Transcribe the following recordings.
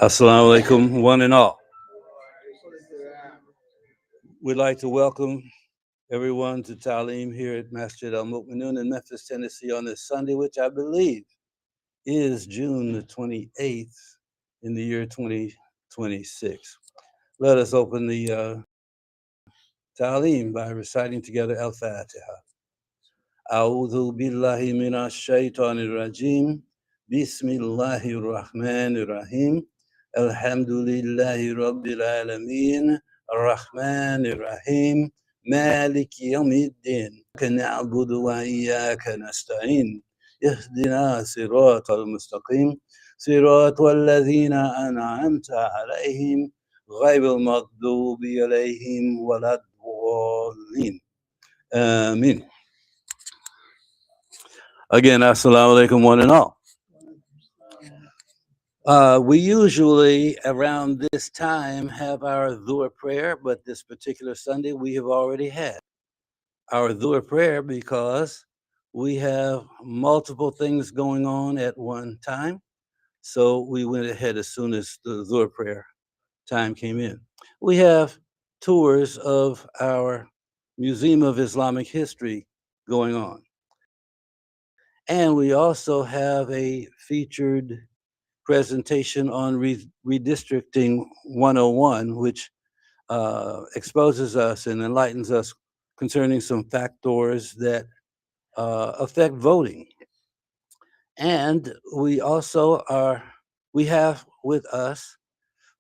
Assalamu alaikum, one and all. We'd like to welcome everyone to Talim here at Masjid Al Mu'minun in Memphis, Tennessee on this Sunday, which I believe is June the 28th in the year 2026. Let us open the Talim by reciting together Al Fatiha. أعوذ بالله من الشيطان الرجيم بسم الله الرحمن الرحيم الحمد لله رب العالمين الرحمن الرحيم مالك يوم الدين نعبد وإياك نستعين اهدنا صراط المستقيم صراط الذين أنعمت عليهم غير المغضوب عليهم ولا الضالين آمين. Again, assalamu alaikum, one and all. We usually around this time have our Dhuhr prayer, but this particular Sunday we have already had our Dhuhr prayer because we have multiple things going on at one time. So we went ahead as soon as the Dhuhr prayer time came in. We have tours of our Museum of Islamic History going on. And we also have a featured presentation on Redistricting 101, which exposes us and enlightens us concerning some factors that affect voting. And we have with us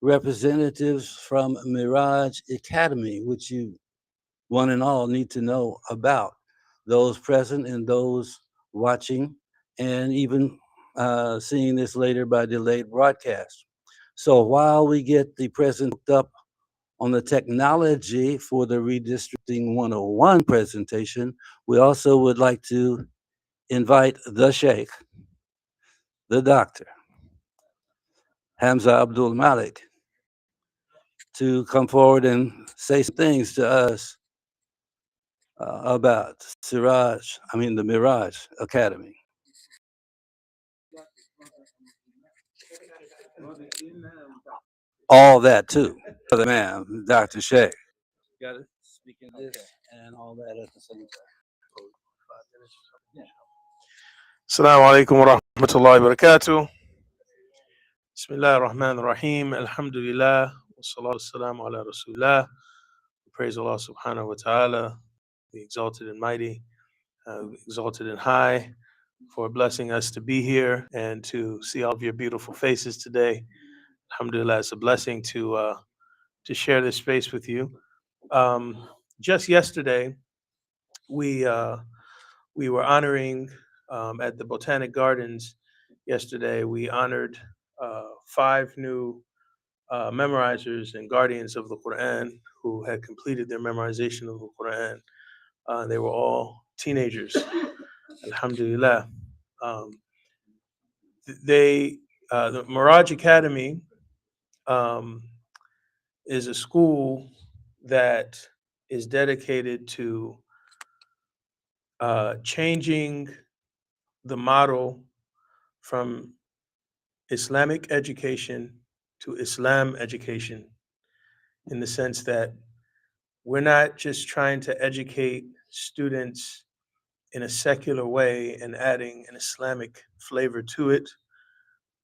representatives from Miraj Academy, which you one and all need to know about, those present and those watching, and even seeing this later by delayed broadcast. So while we get the present hooked up on the technology for the Redistricting 101 presentation, we also would like to invite the Sheikh, the doctor, Hamza Abdul Malik, to come forward and say some things to us about the Miraj Academy. All that too. Other man, Dr. Sheikh. Got to speak in this and all that at the same time. Assalamu alaikum wa rahmatullahi wa barakatuh. Bismillah ar-Rahman ar-Rahim. Alhamdulillah. Wa salatu wassalamu ala Rasulullah. We praise Allah subhanahu wa ta'ala, the exalted and mighty, exalted and high, for blessing us to be here and to see all of your beautiful faces today. Alhamdulillah, it's a blessing to share this space with you. Just yesterday, we were honoring at the Botanic Gardens. Yesterday, we honored 5 new memorizers and guardians of the Quran who had completed their memorization of the Quran. They were all teenagers. Alhamdulillah. The Miraj Academy is a school that is dedicated to changing the model from Islamic education to Islam education, in the sense that we're not just trying to educate students in a secular way and adding an Islamic flavor to it,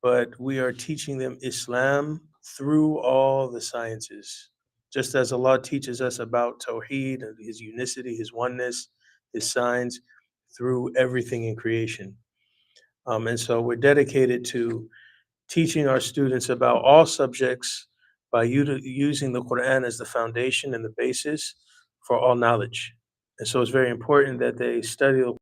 but we are teaching them Islam through all the sciences. Just as Allah teaches us about Tawheed and His unicity, His oneness, His signs, through everything in creation. And so we're dedicated to teaching our students about all subjects by using the Quran as the foundation and the basis for all knowledge. And so it's very important that they study the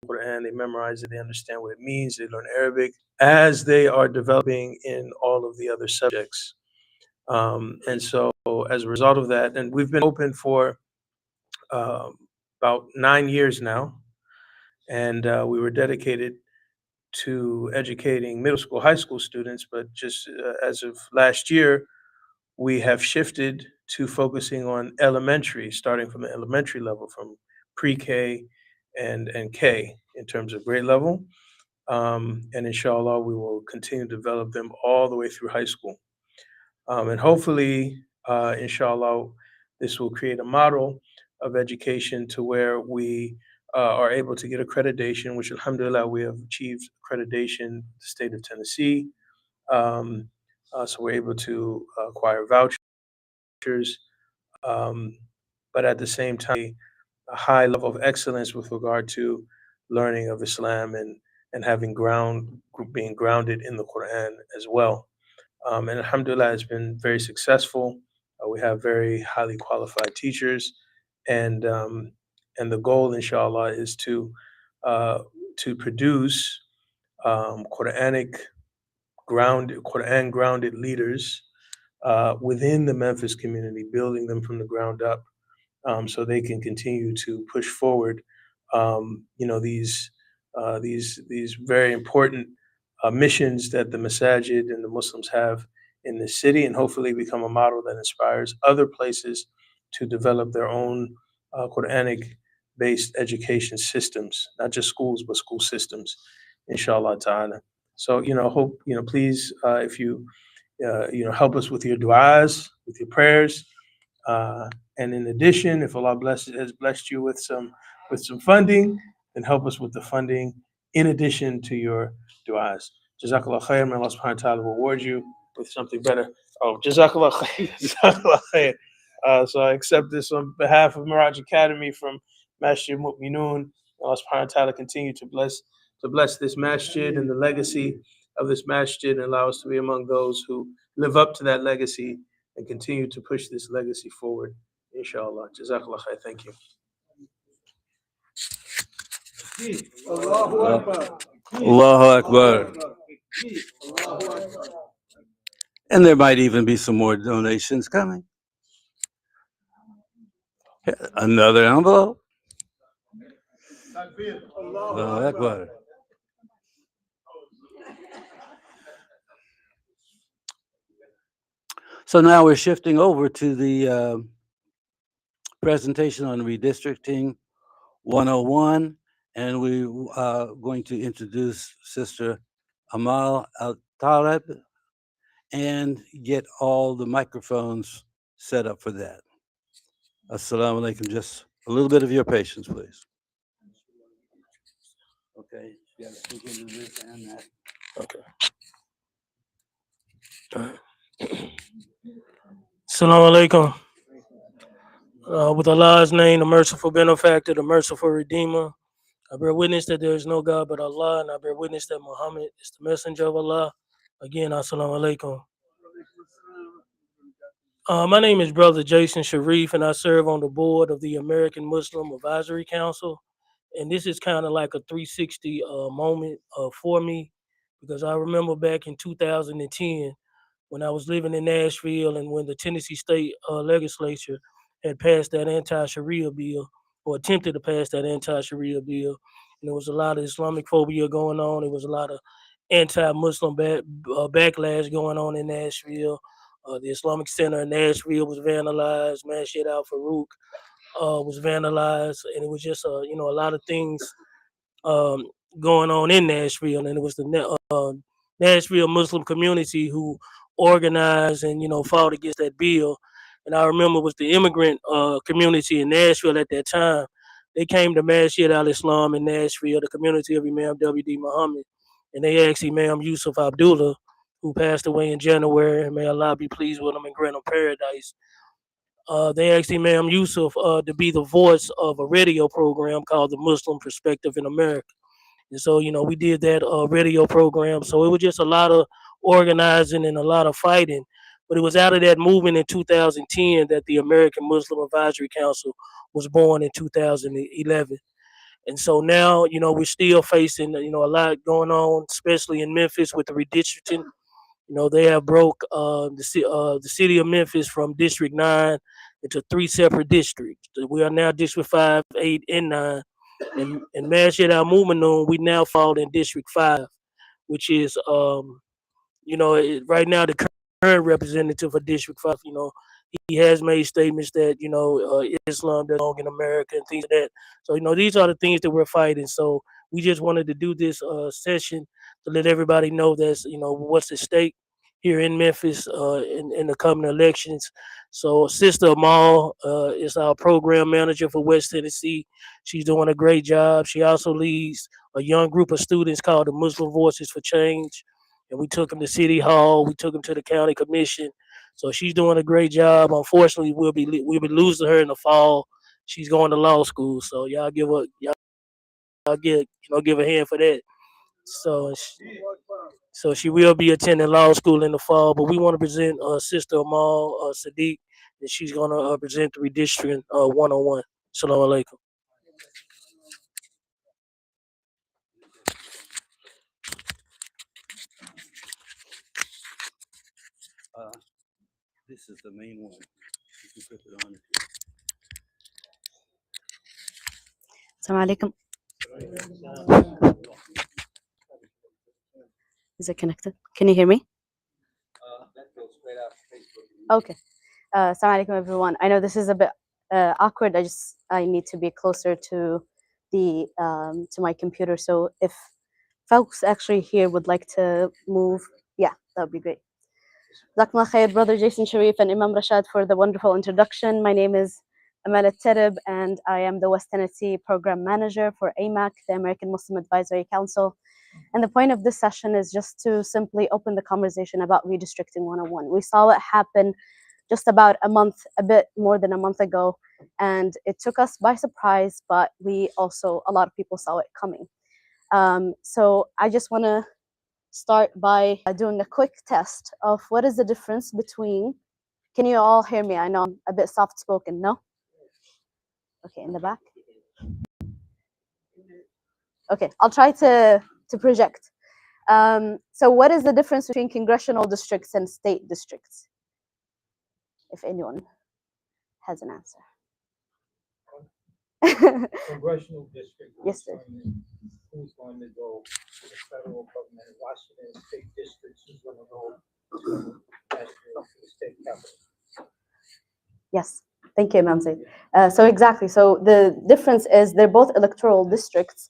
Quran, they memorize it, they understand what it means, they learn Arabic as they are developing in all of the other subjects. And so as a result of that, and we've been open for about 9 years now, and we were dedicated to educating middle school, high school students, but just as of last year, we have shifted to focusing on elementary, starting from the elementary level, from pre-K and K in terms of grade level. And inshallah, we will continue to develop them all the way through high school. And hopefully, inshallah, this will create a model of education to where we are able to get accreditation, which alhamdulillah, we have achieved accreditation in the state of Tennessee. Um, so we're able to acquire vouchers, um, but at the same time, a high level of excellence with regard to learning of Islam and having being grounded in the Quran as well. And alhamdulillah, it's been very successful. We have very highly qualified teachers, and um, and the goal, inshallah, is uh, to produce Quranic Quran grounded leaders within the Memphis community, building them from the ground up, so they can continue to push forward, these very important missions that the masajid and the Muslims have in this city, and hopefully become a model that inspires other places to develop their own Quranic based education systems, not just schools, but school systems, inshallah ta'ala. So, hope, please, if you, help us with your du'as, with your prayers, and in addition, if Allah has blessed you with some funding, then help us with the funding in addition to your du'as. Jazakallah khair. May Allah subhanahu wa ta'ala reward you with something better. Oh, Jazakallah khair. Jazakallah khair. So I accept this on behalf of Miraj Academy from Masjid Mu'minun. Allah subhanahu wa ta'ala continue to bless this masjid and the legacy of this masjid, and allow us to be among those who live up to that legacy and continue to push this legacy forward, inshallah. Jazakallah khair. Thank you. Allahu Akbar. And there might even be some more donations coming. Another envelope. Allahu Akbar. So now we're shifting over to the presentation on Redistricting 101, and we are going to introduce Sister Amal Al-Talib and get all the microphones set up for that. Assalamu alaikum. Just a little bit of your patience, please. Okay, you got to speak into this and that. Okay. Assalamu alaikum. With Allah's name, the merciful benefactor, the merciful redeemer, I bear witness that there is no God but Allah, and I bear witness that Muhammad is the messenger of Allah. Again, assalamu alaikum. My name is Brother Jason Sharif, and I serve on the board of the American Muslim Advisory Council. And this is kind of like a 360 moment for me, because I remember back in 2010 when I was living in Nashville, and when the Tennessee State Legislature had passed that anti-Sharia bill, or attempted to pass that anti-Sharia bill. And there was a lot of Islamic phobia going on. There was a lot of anti-Muslim backlash going on in Nashville. The Islamic Center in Nashville was vandalized. Masjid Al Farouk was vandalized, and it was just a lot of things um, going on in Nashville, and it was the Nashville Muslim community who organized and fought against that bill. And I remember it was the immigrant community in Nashville at that time. They came to Masjid Al Islam in Nashville, the community of Imam W.D. Muhammad, and they asked Imam Yusuf Abdullah, who passed away in January, and may Allah be pleased with him and grant him paradise. They asked Imam Yusuf to be the voice of a radio program called The Muslim Perspective in America. And so, we did that radio program. So it was just a lot of organizing and a lot of fighting. But it was out of that movement in 2010 that the American Muslim Advisory Council was born in 2011. And so now, we're still facing, a lot going on, especially in Memphis with the redistricting. They have broke the city of Memphis from District 9 into three separate districts. We are now District 5, 8, and 9. And Masjid Al Mu'minun, we now fall in District 5, which is, right now the current representative of District 5, he has made statements that, Islam doesn't belong in America and things like that. So, these are the things that we're fighting. So we just wanted to do this session to let everybody know that's what's at stake here in Memphis in the coming elections. So Sister Amal is our program manager for West Tennessee. She's doing a great job. She also leads a young group of students called the Muslim Voices for Change. And we took them to City Hall. We took them to the county commission. So she's doing a great job. Unfortunately, we'll be losing her in the fall. She's going to law school. So y'all give a hand for that. So so she will be attending law school in the fall. But we want to present Sister Amal Sadiq, and she's going to present the redistricting 101. Salam alaikum. This is the main one. You can put it on. Assalamu alaikum. Is it connected? Can you hear me? That goes straight out to Facebook. Okay. Assalamu alaikum, everyone. I know this is a bit awkward. I need to be closer to the to my computer. So if folks actually here would like to move, yeah, that would be great. Jazakumullah khair, Brother Jason Sharif and Imam Rashad, for the wonderful introduction. My name is Amal Terib, and I am the West Tennessee Program Manager for AMAC, the American Muslim Advisory Council. And the point of this session is just to simply open the conversation about Redistricting 101. We saw it happen just about a bit more than a month ago, and it took us by surprise, but a lot of people saw it coming. So I just want to start by doing a quick test of what is the difference between, can you all hear me? I know I'm a bit soft-spoken, no? Okay, in the back? Okay, I'll try to project. So what is the difference between congressional districts and state districts? If anyone has an answer. Congressional district. Yes, sir. Who's going to go to the federal government? Washington state districts who's going to go to the state capital. Yes, thank you, Imam Zaid. So exactly, so the difference is they're both electoral districts,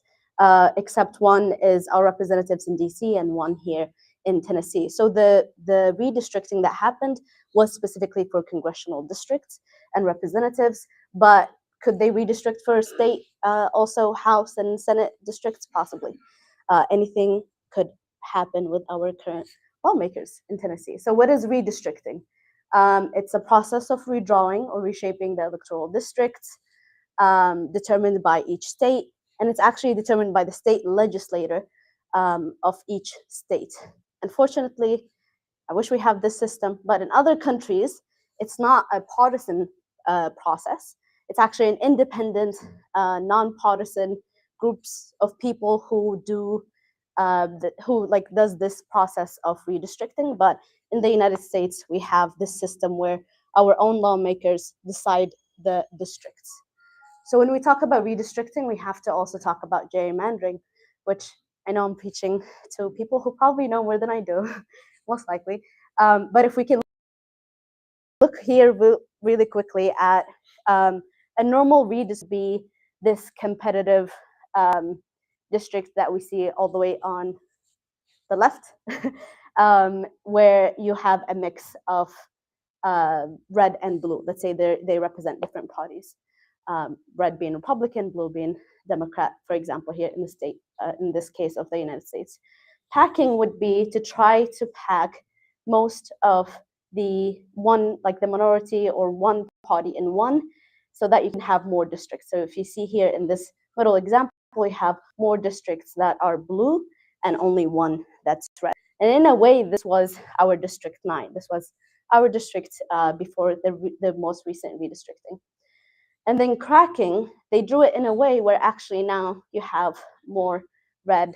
except one is our representatives in DC and one here in Tennessee. So the redistricting that happened was specifically for congressional districts and representatives, but could they redistrict for state, also House and Senate districts? Possibly. Anything could happen with our current lawmakers in Tennessee. So what is redistricting? It's a process of redrawing or reshaping the electoral districts determined by each state, and it's actually determined by the state legislator of each state. Unfortunately, I wish we have this system, but in other countries, it's not a partisan process. It's actually an independent, non-partisan groups of people who does this process of redistricting. But in the United States, we have this system where our own lawmakers decide the districts. So when we talk about redistricting, we have to also talk about gerrymandering, which I know I'm preaching to people who probably know more than I do, most likely. But if we can look here really quickly at a normal redistrict, be this competitive district that we see all the way on the left, where you have a mix of red and blue. Let's say they represent different parties. Red being Republican, blue being Democrat, for example, here in the state, in this case of the United States. Packing would be to try to pack most of the minority or one party in one, so that you can have more districts. So if you see here in this middle example, we have more districts that are blue and only one that's red. And in a way, this was our District 9. This was our district before the most recent redistricting. And then cracking, they drew it in a way where actually now you have more red.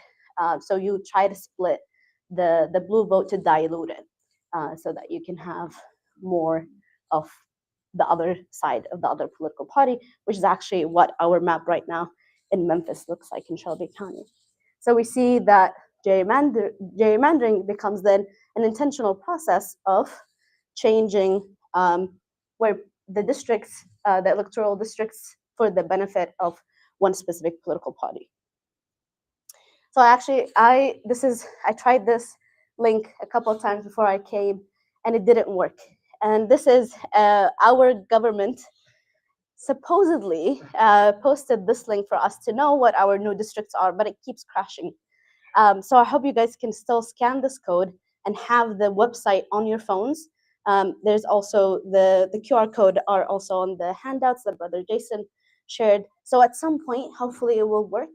So you try to split the blue vote to dilute it so that you can have more of the other side of the other political party, which is actually what our map right now in Memphis looks like in Shelby County. So we see that gerrymandering becomes then an intentional process of changing where the districts, the electoral districts, for the benefit of one specific political party. So I tried this link a couple of times before I came, and it didn't work. And this is our government supposedly posted this link for us to know what our new districts are, but it keeps crashing. So I hope you guys can still scan this code and have the website on your phones. There's also the QR code are also on the handouts that Brother Jason shared. So at some point, hopefully it will work.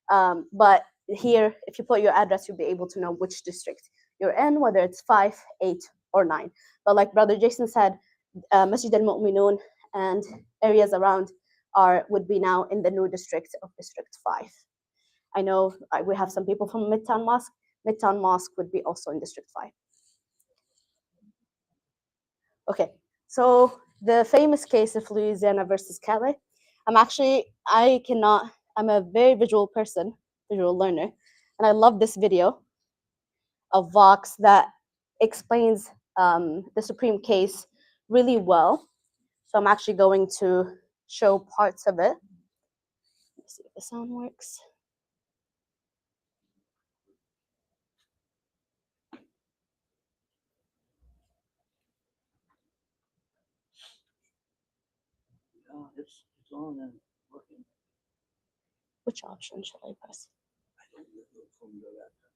But here, if you put your address, you'll be able to know which district you're in, whether it's 5, 8, or 9. But like Brother Jason said, Masjid al-Mu'minun and areas around would be now in the new district of District 5. I know we have some people from Midtown Mosque. Midtown Mosque would be also in District 5. Okay, so the famous case of Louisiana versus Calais. I'm a very visual person, visual learner, and I love this video of Vox that explains the Supreme case really well. So I'm actually going to show parts of it. Let's see if the sound works. It's on and working. Which option should I press? I don't know from your laptop.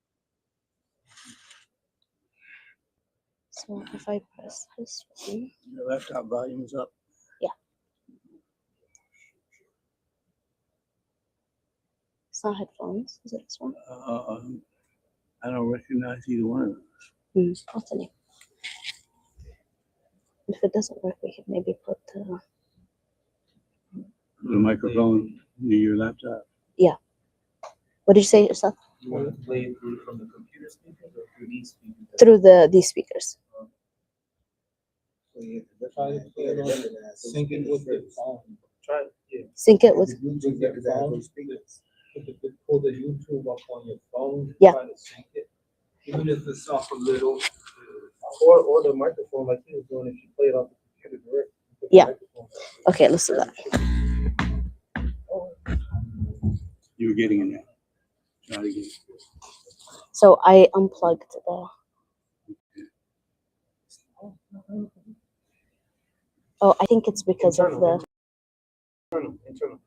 So if I press this one, Your laptop volume's up. it's not headphones. Is it this one? I don't recognize either one of them. What's the name? If it doesn't work, we can maybe put the microphone near your laptop. Yeah. What did you say yourself? You want to play it through from the computer speakers or through these speakers? Through these speakers. So you try to play it on, sync it with the phone. Try it, yeah. Sync it with. With your phone. Pull the YouTube up on your phone. Yeah. Try to sync it. Even if it's off a little, or the microphone like he was doing, if you play it off the computer direct. Yeah. Okay, let's do that. You were getting in there. Try to get. So I unplugged the. Oh, I think it's because of the. Internal.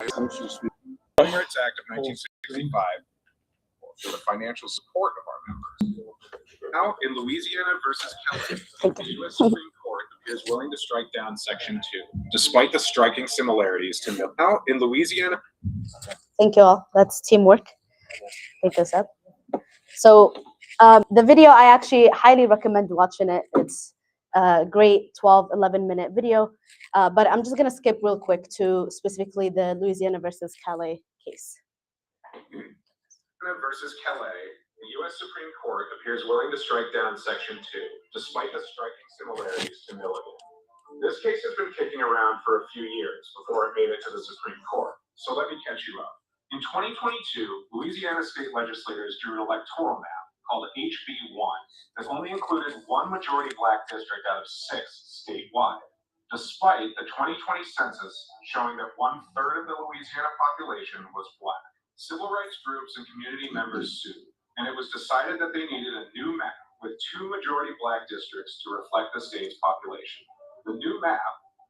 Consumer Rights Act of 1965 for the financial support of our members. Now, in Louisiana versus Kelly, the U.S. Supreme Court appears willing to strike down Section 2, despite the striking similarities to now in Louisiana. Thank you all. That's teamwork. Pick this up. So the video, I actually highly recommend watching it. It's a great 11-minute video. But I'm just going to skip real quick to specifically the Louisiana versus Calais case. Louisiana versus Calais, the U.S. Supreme Court appears willing to strike down Section 2, despite the striking similarities to Milligan. This case has been kicking around for a few years before it made it to the Supreme Court. So let me catch you up. In 2022, Louisiana state legislators drew an electoral map called HB1 that only included one majority black district out of 6 statewide, despite the 2020 census showing that 1/3 of the Louisiana population was black. Civil rights groups and community members sued, and it was decided that they needed a new map with 2 majority black districts to reflect the state's population. The new map,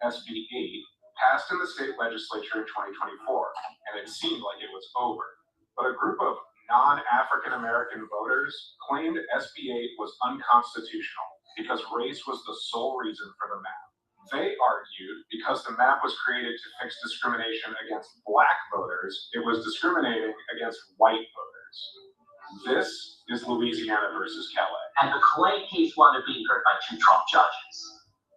SB 8, passed in the state legislature in 2024, and it seemed like it was over. But a group of non-African American voters claimed SB 8 was unconstitutional because race was the sole reason for the map. They argued because the map was created to fix discrimination against black voters, it was discriminating against white voters. This is Louisiana versus Calais. And the Calais case wound up being heard by 2 Trump judges.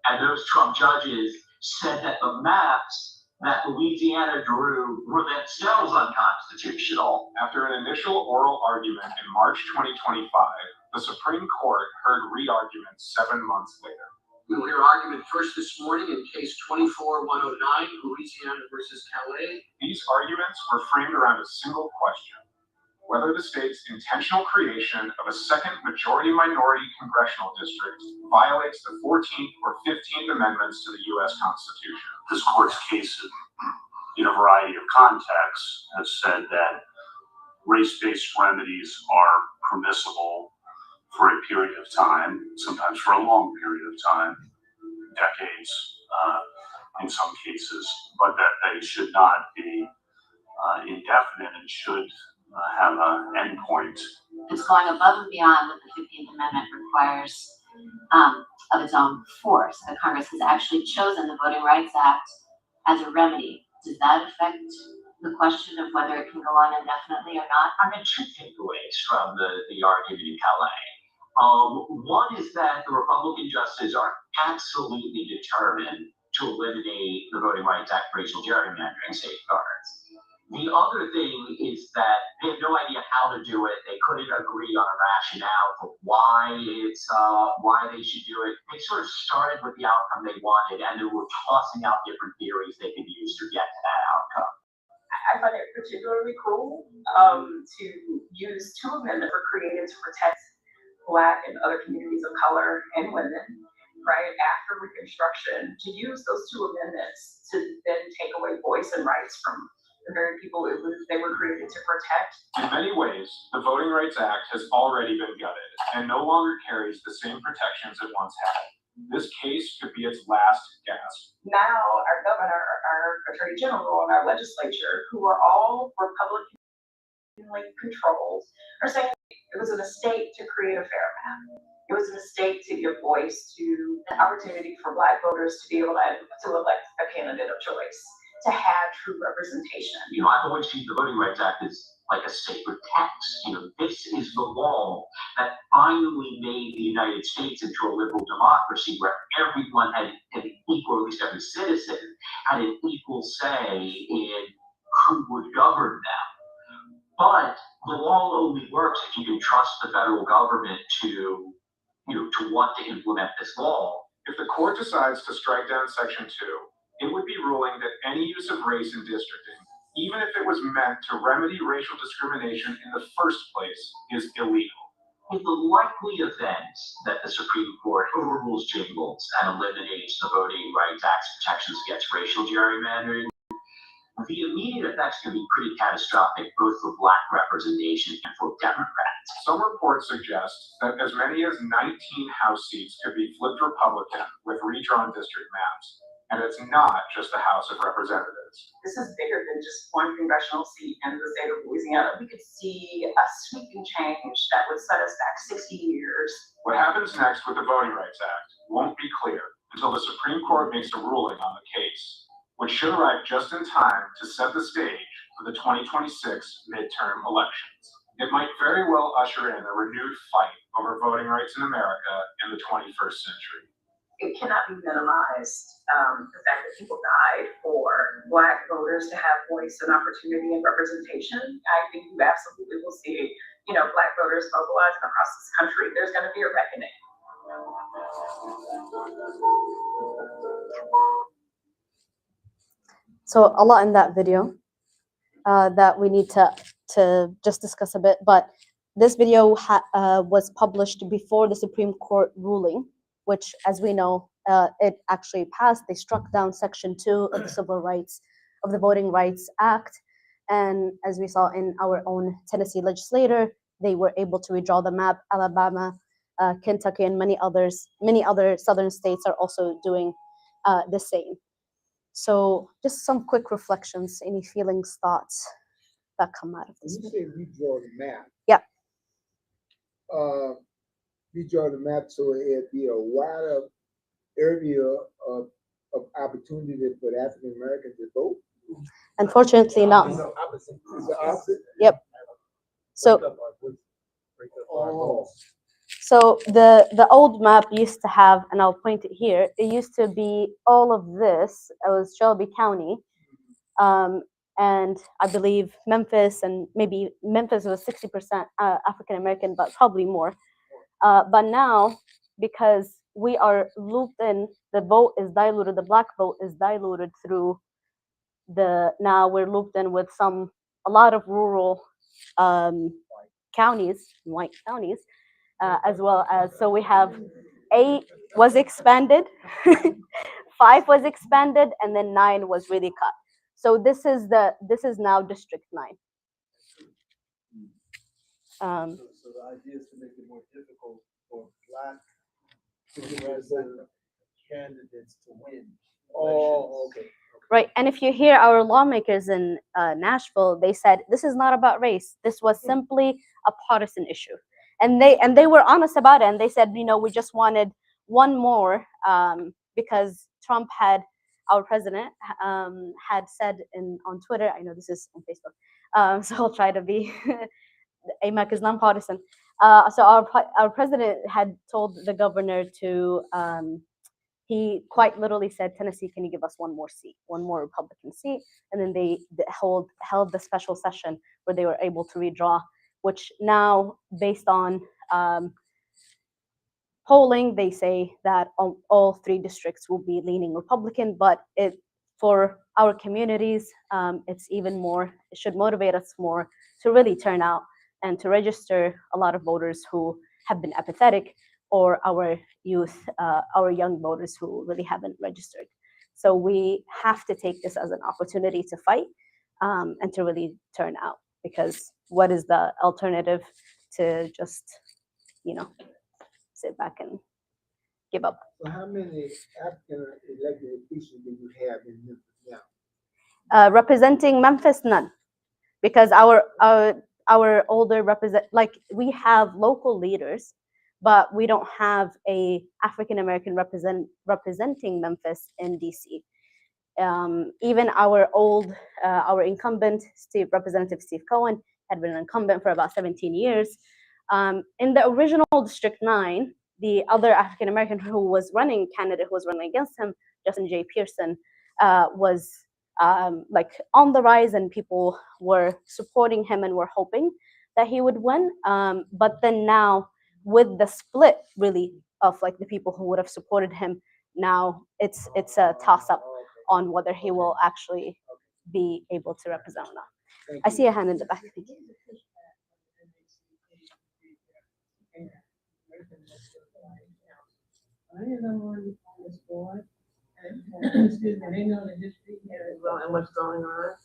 And those Trump judges said that the maps that Louisiana drew were themselves unconstitutional. After an initial oral argument in March 2025, the Supreme Court heard re-arguments 7 months later. We will hear argument first this morning in case 24-109, Louisiana versus Calais. These arguments were framed around a single question: whether the state's intentional creation of a second majority-minority congressional district violates the 14th or 15th Amendments to the U.S. Constitution. This court's cases, in a variety of contexts, has said that race-based remedies are permissible for a period of time, sometimes for a long period of time, decades in some cases, but that they should not be indefinite and should have an endpoint. It's going above and beyond what the 15th Amendment requires of its own force. The Congress has actually chosen the Voting Rights Act as a remedy. Does that affect the question of whether it can go on indefinitely or not? I mean, two takeaways from the argument in Calais. One is that the Republican justices are absolutely determined to eliminate the Voting Rights Act racial gerrymandering safeguards. The other thing is that they have no idea how to do it. They couldn't agree on a rationale for why they should do it. They sort of started with the outcome they wanted, and they were tossing out different theories they could use to get to that outcome. I find it particularly cruel to use two amendments were created to protect Black and other communities of color and women, right, after Reconstruction, to use those two amendments to then take away voice and rights from the very people they were created to protect. In many ways, the Voting Rights Act has already been gutted and no longer carries the same protections it once had. This case could be its last gasp. Now, our governor, our attorney general, and our legislature, who are all Republicanly controlled, are saying it was a mistake to create a fair map. It was a mistake to give voice to an opportunity for Black voters to be able to elect a candidate of choice, to have true representation. You know, I've always seen the Voting Rights Act as like a sacred text. You know, this is the law that finally made the United States into a liberal democracy where everyone had an equal, at least every citizen, had an equal say in who would govern them. But the law only works if you can trust the federal government to want to implement this law. If the court decides to strike down Section 2, it would be ruling that any use of race in districting, even if it was meant to remedy racial discrimination in the first place, is illegal. In the likely event that the Supreme Court overrules Jingles and eliminates the Voting Rights Act's protections against racial gerrymandering, the immediate effects can be pretty catastrophic, both for Black representation and for Democrats. Some reports suggest that as many as 19 House seats could be flipped Republican with redrawn district maps. And it's not just the House of Representatives. This is bigger than just one congressional seat in the state of Louisiana. We could see a sweeping change that would set us back 60 years. What happens next with the Voting Rights Act won't be clear until the Supreme Court makes a ruling on the case, which should arrive just in time to set the stage for the 2026 midterm elections. It might very well usher in a renewed fight over voting rights in America in the 21st century. It cannot be minimized, the fact that people died for Black voters to have voice and opportunity and representation. I think you absolutely will see, Black voters mobilizing across this country. There's going to be a reckoning. So a lot in that video that we need to just discuss a bit, but this video was published before the Supreme Court ruling, which, as we know, it actually passed. They struck down Section 2 of the Voting Rights Act. And as we saw in our own Tennessee legislature, they were able to redraw the map. Alabama, Kentucky, and many other southern states are also doing the same. So just some quick reflections, any feelings, thoughts that come out of this. When you say redraw the map. Yeah. Redraw the map so it'd be a wider area of opportunity for the African Americans to vote? Unfortunately not. It's the opposite? Yep. So the old map used to have, and I'll point it here, it used to be all of this. It was Shelby County. And I believe Memphis, and maybe Memphis was 60% African American, but probably more. But now, because we are looped in, the vote is diluted, the Black vote is diluted through now we're looped in with a lot of rural counties, white counties, as well as, so we have 8 was expanded, 5 was expanded, and then 9 was really cut. So this is now District 9. So the idea is to make it more difficult for Black candidates to win. Oh, okay. Right, and if you hear our lawmakers in Nashville, they said this is not about race. This was simply a partisan issue, and they were honest about it. And they said, we just wanted one more because Trump had, our president had said on Twitter. I know this is on Facebook, so I'll try to be. AMAC is nonpartisan. So our president had told the governor to. He quite literally said, Tennessee, can you give us one more seat, one more Republican seat? And then they held the special session where they were able to redraw, which now, based on polling, they say that all 3 districts will be leaning Republican, but for our communities, it's even more, it should motivate us more to really turn out and to register a lot of voters who have been apathetic, or our youth, our young voters who really haven't registered. So we have to take this as an opportunity to fight and to really turn out, because what is the alternative to just, sit back and give up? So how many African elected officials do you have in Memphis now? Representing Memphis, none, because our older we have local leaders, but we don't have a African American representing Memphis in DC. Even our incumbent, Representative Steve Cohen, had been an incumbent for about 17 years. In the original District 9, the other African American candidate who was running against him, Justin J. Pearson, was on the rise, and people were supporting him and were hoping that he would win. But then now, with the split really of the people who would have supported him, now it's a toss-up on whether he will actually be able to represent or not. I see a hand in the back. Thank you. I am on this board, and excuse me, they know the history here as well and what's going on.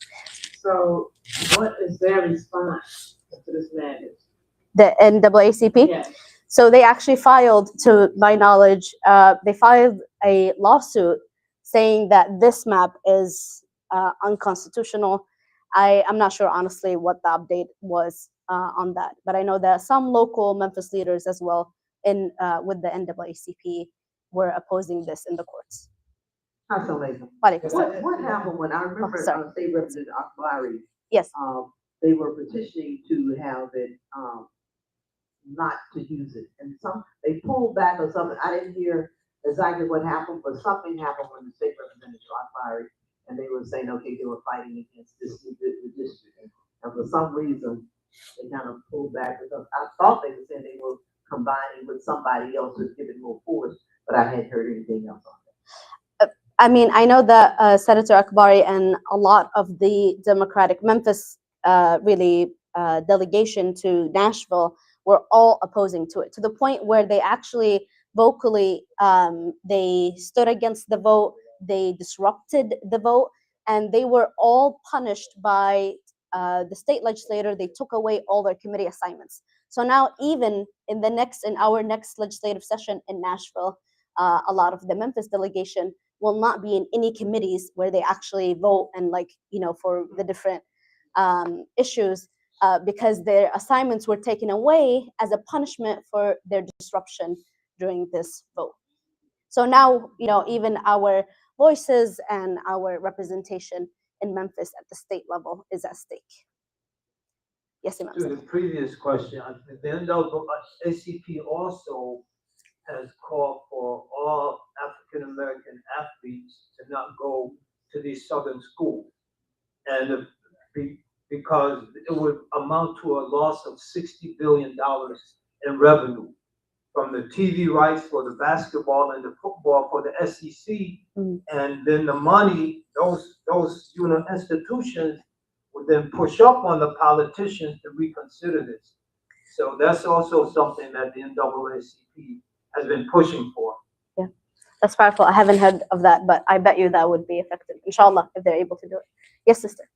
So, what is their response to this madness? The NAACP? Yes. So they actually filed, to my knowledge, they filed a lawsuit saying that this map is unconstitutional. I'm not sure, honestly, what the update was on that, but I know that some local Memphis leaders as well with the NAACP were opposing this in the courts. That's amazing. What happened when I remember State Representative Akbari? Yes. They were petitioning to have it not to use it, and they pulled back or something. I didn't hear exactly what happened, but something happened when the State Representative Akbari, and they were saying, okay, they were fighting against this redistricting, and for some reason they kind of pulled back, because I thought they were saying they were combining with somebody else to give it more force, but I hadn't heard anything else on that. I mean, I know that Senator Akbari and a lot of the Democratic Memphis delegation to Nashville were all opposing to it, to the point where they actually vocally they stood against the vote, they disrupted the vote, and they were all punished by the state legislator. They took away all their committee assignments. So now, even in our next legislative session in Nashville, a lot of the Memphis delegation will not be in any committees where they actually vote and for the different issues, because their assignments were taken away as a punishment for their disruption during this vote. So now, even our voices and our representation in Memphis at the state level is at stake. Yes, Imam. To the previous question, the NAACP also has called for all African American athletes to not go to these southern schools, and because it would amount to a loss of $60 billion in revenue from the TV rights for the basketball and the football for the SEC, and then the money those institutions would then push up on the politicians to reconsider this. So that's also something that the NAACP has been pushing for. Yeah, that's powerful. I haven't heard of that, but I bet you that would be effective, inshallah, if they're able to do it. Yes, sister.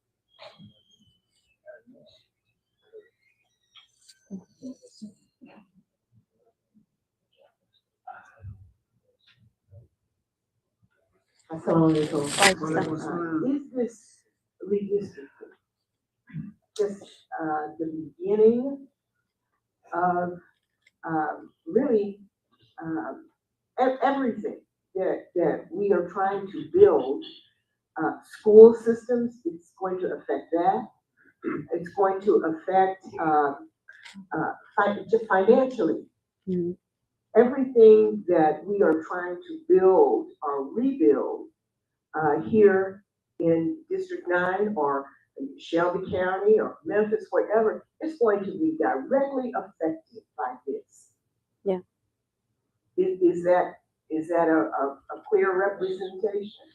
Assalamualaikum. Waalaikumsalam. Is this redistricting just the beginning of really everything that we are trying to build? School systems, it's going to affect that. It's going to affect just financially. Mm. Everything that we are trying to build or rebuild here in District 9 or Shelby County or Memphis, whatever, it's going to be directly affected by this. Yeah. Is that a clear representation?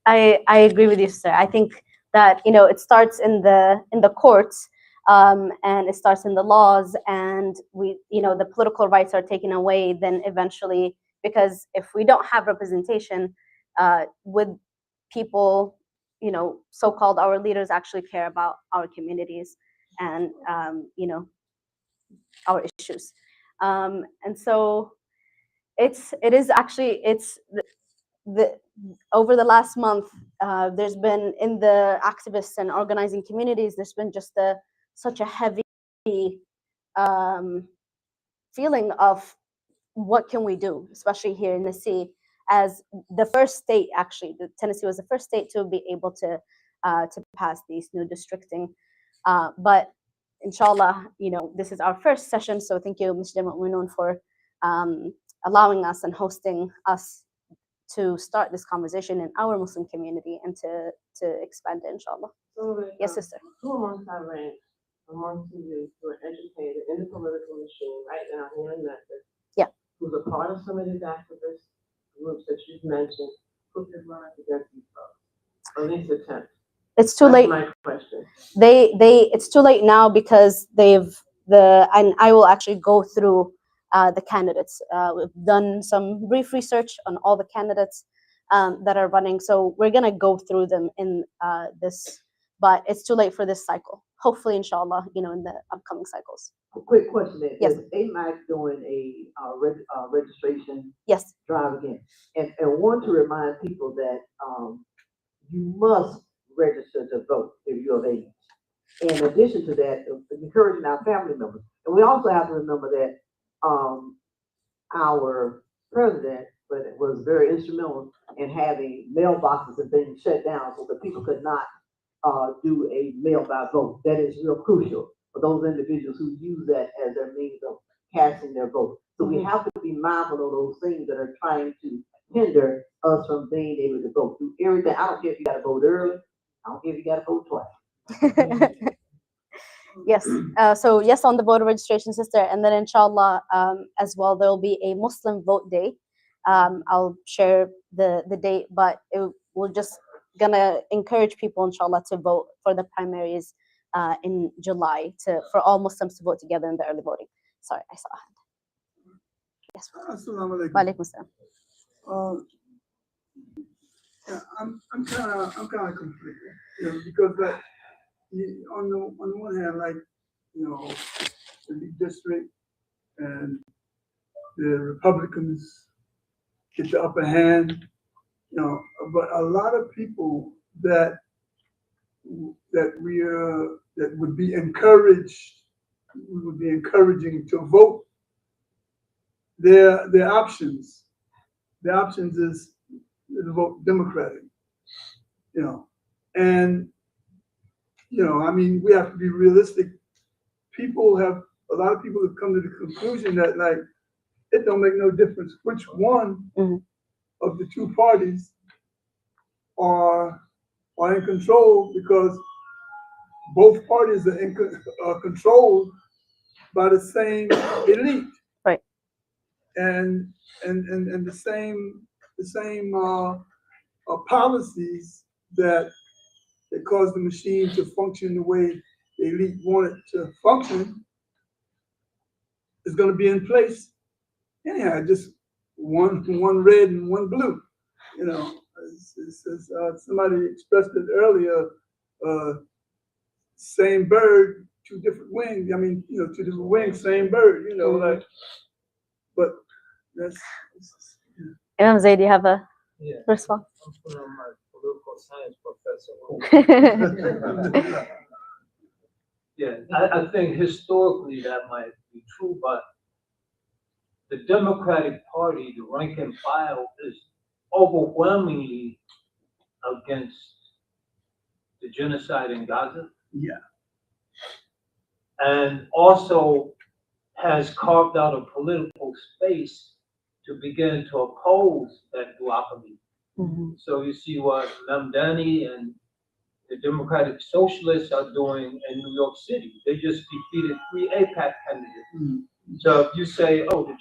I agree with you, sir. I think that it starts in the courts, and it starts in the laws, and the political rights are taken away. Then eventually, because if we don't have representation, would people, so-called our leaders, actually care about our communities and our issues? And so it is actually the over the last month, there's been in the activists and organizing communities, there's been just such a heavy feeling of what can we do, especially here in the sea, as the first state. Actually, Tennessee was the first state to be able to pass these new districting. But inshallah, this is our first session, so thank you, Mr. Mu'minun, for allowing us and hosting us to start this conversation in our Muslim community and to expand it, inshallah. Yes, sister. Who amongst our ranks, amongst you who are educated in the political machine right now here in Memphis, who's a part of some of these activist groups that you've mentioned, who could run up against these folks? Or at least attempt. It's too late. That's my question. It's too late now because and I will actually go through the candidates. We've done some brief research on all the candidates that are running, so we're gonna go through them in this. But it's too late for this cycle. Hopefully, inshallah, in the upcoming cycles. A quick question: Yes. Is AMAC doing a registration Yes. drive again? And want to remind people that you must register to vote if you're of age. In addition to that, encouraging our family members, and we also have to remember that our president was very instrumental in having mailboxes and things shut down so that people could not do a mail by vote. That is real crucial for those individuals who use that as their means of casting their vote. So we have to be mindful of those things that are trying to hinder us from being able to vote. Do everything. I don't care if you got to vote early. I don't care if you got to vote twice. Yes. So yes, on the voter registration, sister, and then inshallah as well, there will be a Muslim vote day. I'll share the date, but we're just gonna encourage people, inshallah, to vote for the primaries in July for all Muslims to vote together in the early voting. Sorry, I saw a hand. Yes. Assalamu alaikum. Walaikum salam. Yeah, I'm kind of conflicted, because on the one hand, the lead district and the Republicans get the upper hand, but a lot of people that would be encouraged, we would be encouraging to vote. Their options. The options is to vote Democratic, and I mean, we have to be realistic. A lot of people have come to the conclusion that it don't make no difference which one of the two parties are in control, because both parties are controlled by the same elite, right? And the same policies that cause the machine to function the way the elite want it to function is going to be in place anyhow. Just one red and one blue. Somebody expressed it earlier. Same bird, two different wings. I mean, two different wings, same bird. But that's. Imam Zaid, you have a Yeah. response? I'm from my political science professor. Yeah, I think historically that might be true, but the Democratic Party, the rank and file, is overwhelmingly against the genocide in Gaza. Yeah. And also has carved out a political space to begin to oppose that duopoly. Mm-hmm. So you see what Mamdani and the Democratic Socialists are doing in New York City. They just defeated 3 APAC candidates. Mm-hmm. So if you say, oh, the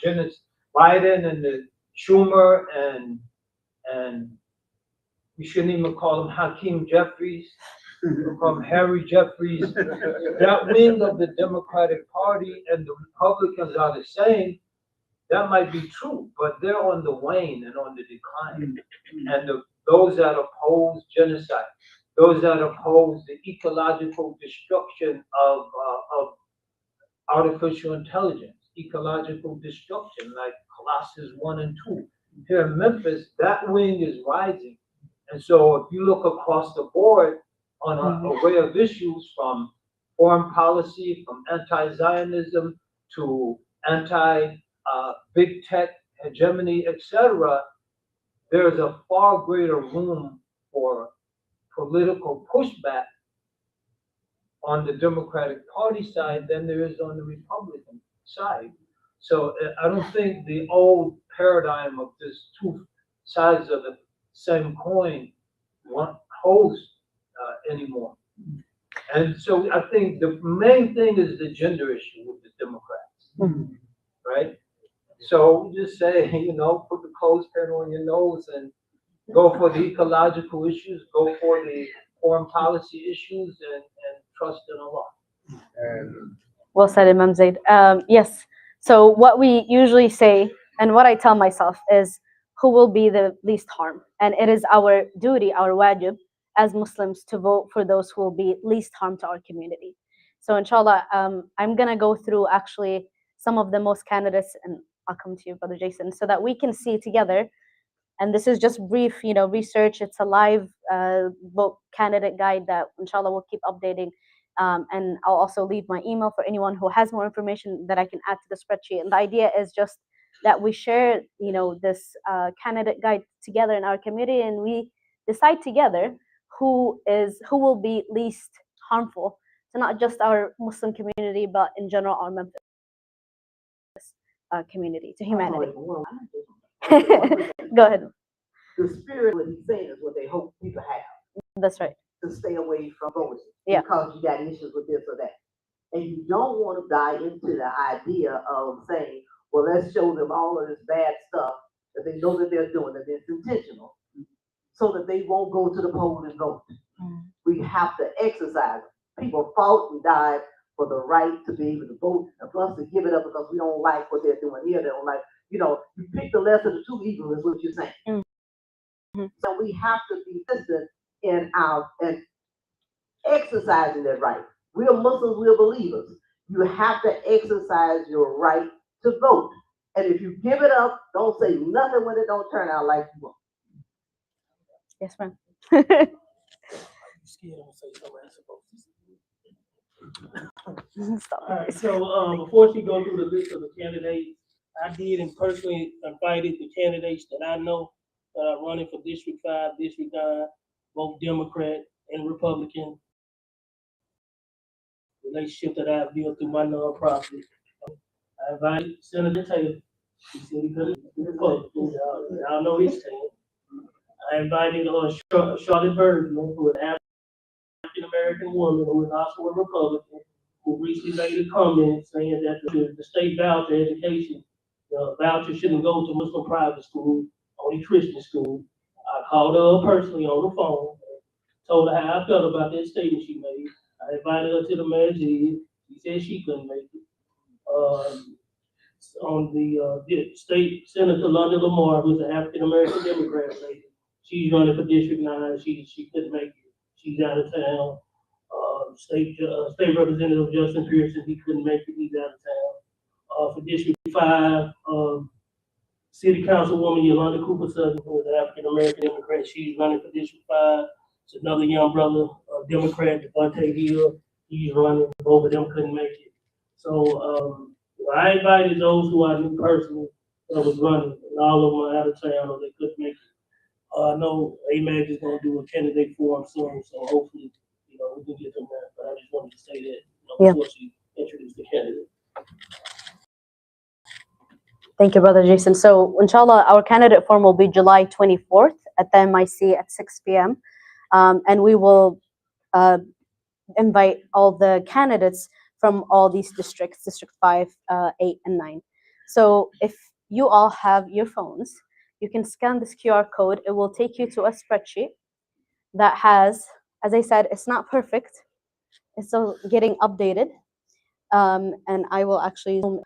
Biden and the Schumer and we shouldn't even call him Hakeem Jeffries, we'll call him Harry Jeffries. That wing of the Democratic Party and the Republicans are the same. That might be true, but they're on the wane and on the decline. And those that oppose genocide, those that oppose the ecological destruction of artificial intelligence, ecological destruction like Colossus 1 and 2. Here in Memphis, that wing is rising. And so if you look across the board on an array of issues from foreign policy, from anti-Zionism to anti-big tech hegemony, etc., there's a far greater room for political pushback on the Democratic Party side than there is on the Republican side. So I don't think the old paradigm of this two sides of the same coin holds anymore. And so I think the main thing is the gender issue with the Democrats, right? So just say, put the clothespin on your nose and go for the ecological issues, go for the foreign policy issues, and trust in Allah. Well said, Imam Zaid. Yes. So what we usually say, and what I tell myself, is who will be the least harm, and it is our duty, our wajib, as Muslims, to vote for those who will be least harm to our community. So inshallah, I'm gonna go through actually some of the most candidates, and I'll come to you, Brother Jason, so that we can see together. And this is just brief, research. It's a live vote candidate guide that inshallah we'll keep updating. And I'll also leave my email for anyone who has more information that I can add to the spreadsheet. And the idea is just that we share, this candidate guide together in our community, and we decide together who will be least harmful to not just our Muslim community, but in general our Memphis community, to humanity. Go ahead. The spirit of what he's saying is what they hope people have. That's right. To stay away from voting. Yeah. Because you got issues with this or that. And you don't want to dive into the idea of saying, well, let's show them all of this bad stuff that they know that they're doing, that it's intentional, so that they won't go to the polls and vote. We have to exercise. People fought and died for the right to be able to vote, and for us to give it up because we don't like what they're doing here. They don't like, you pick the lesser of the two evils is what you're saying. So we have to be consistent in exercising that right. We're Muslims, we're believers. You have to exercise your right to vote. And if you give it up, don't say nothing when it don't turn out like you want. Yes, ma'am. All right, so before she go through the list of the candidates, I did and personally invited the candidates that I know that are running for District 5, District 9, both Democrat and Republican. Relationship that I've built through my nonprofit. I invited Senator Taylor. He said he couldn't be Republican. Y'all know his team. I invited Charlotte Bergman, who is an African American woman who is also a Republican, who recently made a comment saying that the state voucher education, the voucher shouldn't go to Muslim private school, only Christian school. I called her personally on the phone, told her how I felt about that statement she made. I invited her to the masjid. She said she couldn't make it. On the state Senator London Lamar, who's an African American Democrat lady, she's running for District 9. She couldn't make it. She's out of town. State Representative Justin Pearson, he couldn't make it. He's out of town. For District 5, City Councilwoman Yolanda Cooper Sutton, who is an African American Democrat. She's running for District 5. It's another young brother, a Democrat, Devontae Hill. He's running. Both of them couldn't make it. So I invited those who I knew personally that was running, and all of them are out of town or they couldn't make it. I know AMAG is going to do a candidate forum soon, so hopefully, we can get them there. But I just wanted to say that before she introduced the candidate. Thank you, Brother Jason. So, inshallah, our candidate forum will be July 24th at the MIC at 6 p.m. And we will invite all the candidates from all these districts, District 5, 8, and 9. So, if you all have your phones, you can scan this QR code. It will take you to a spreadsheet that has, as I said, it's not perfect. It's still getting updated. And I will actually zoom.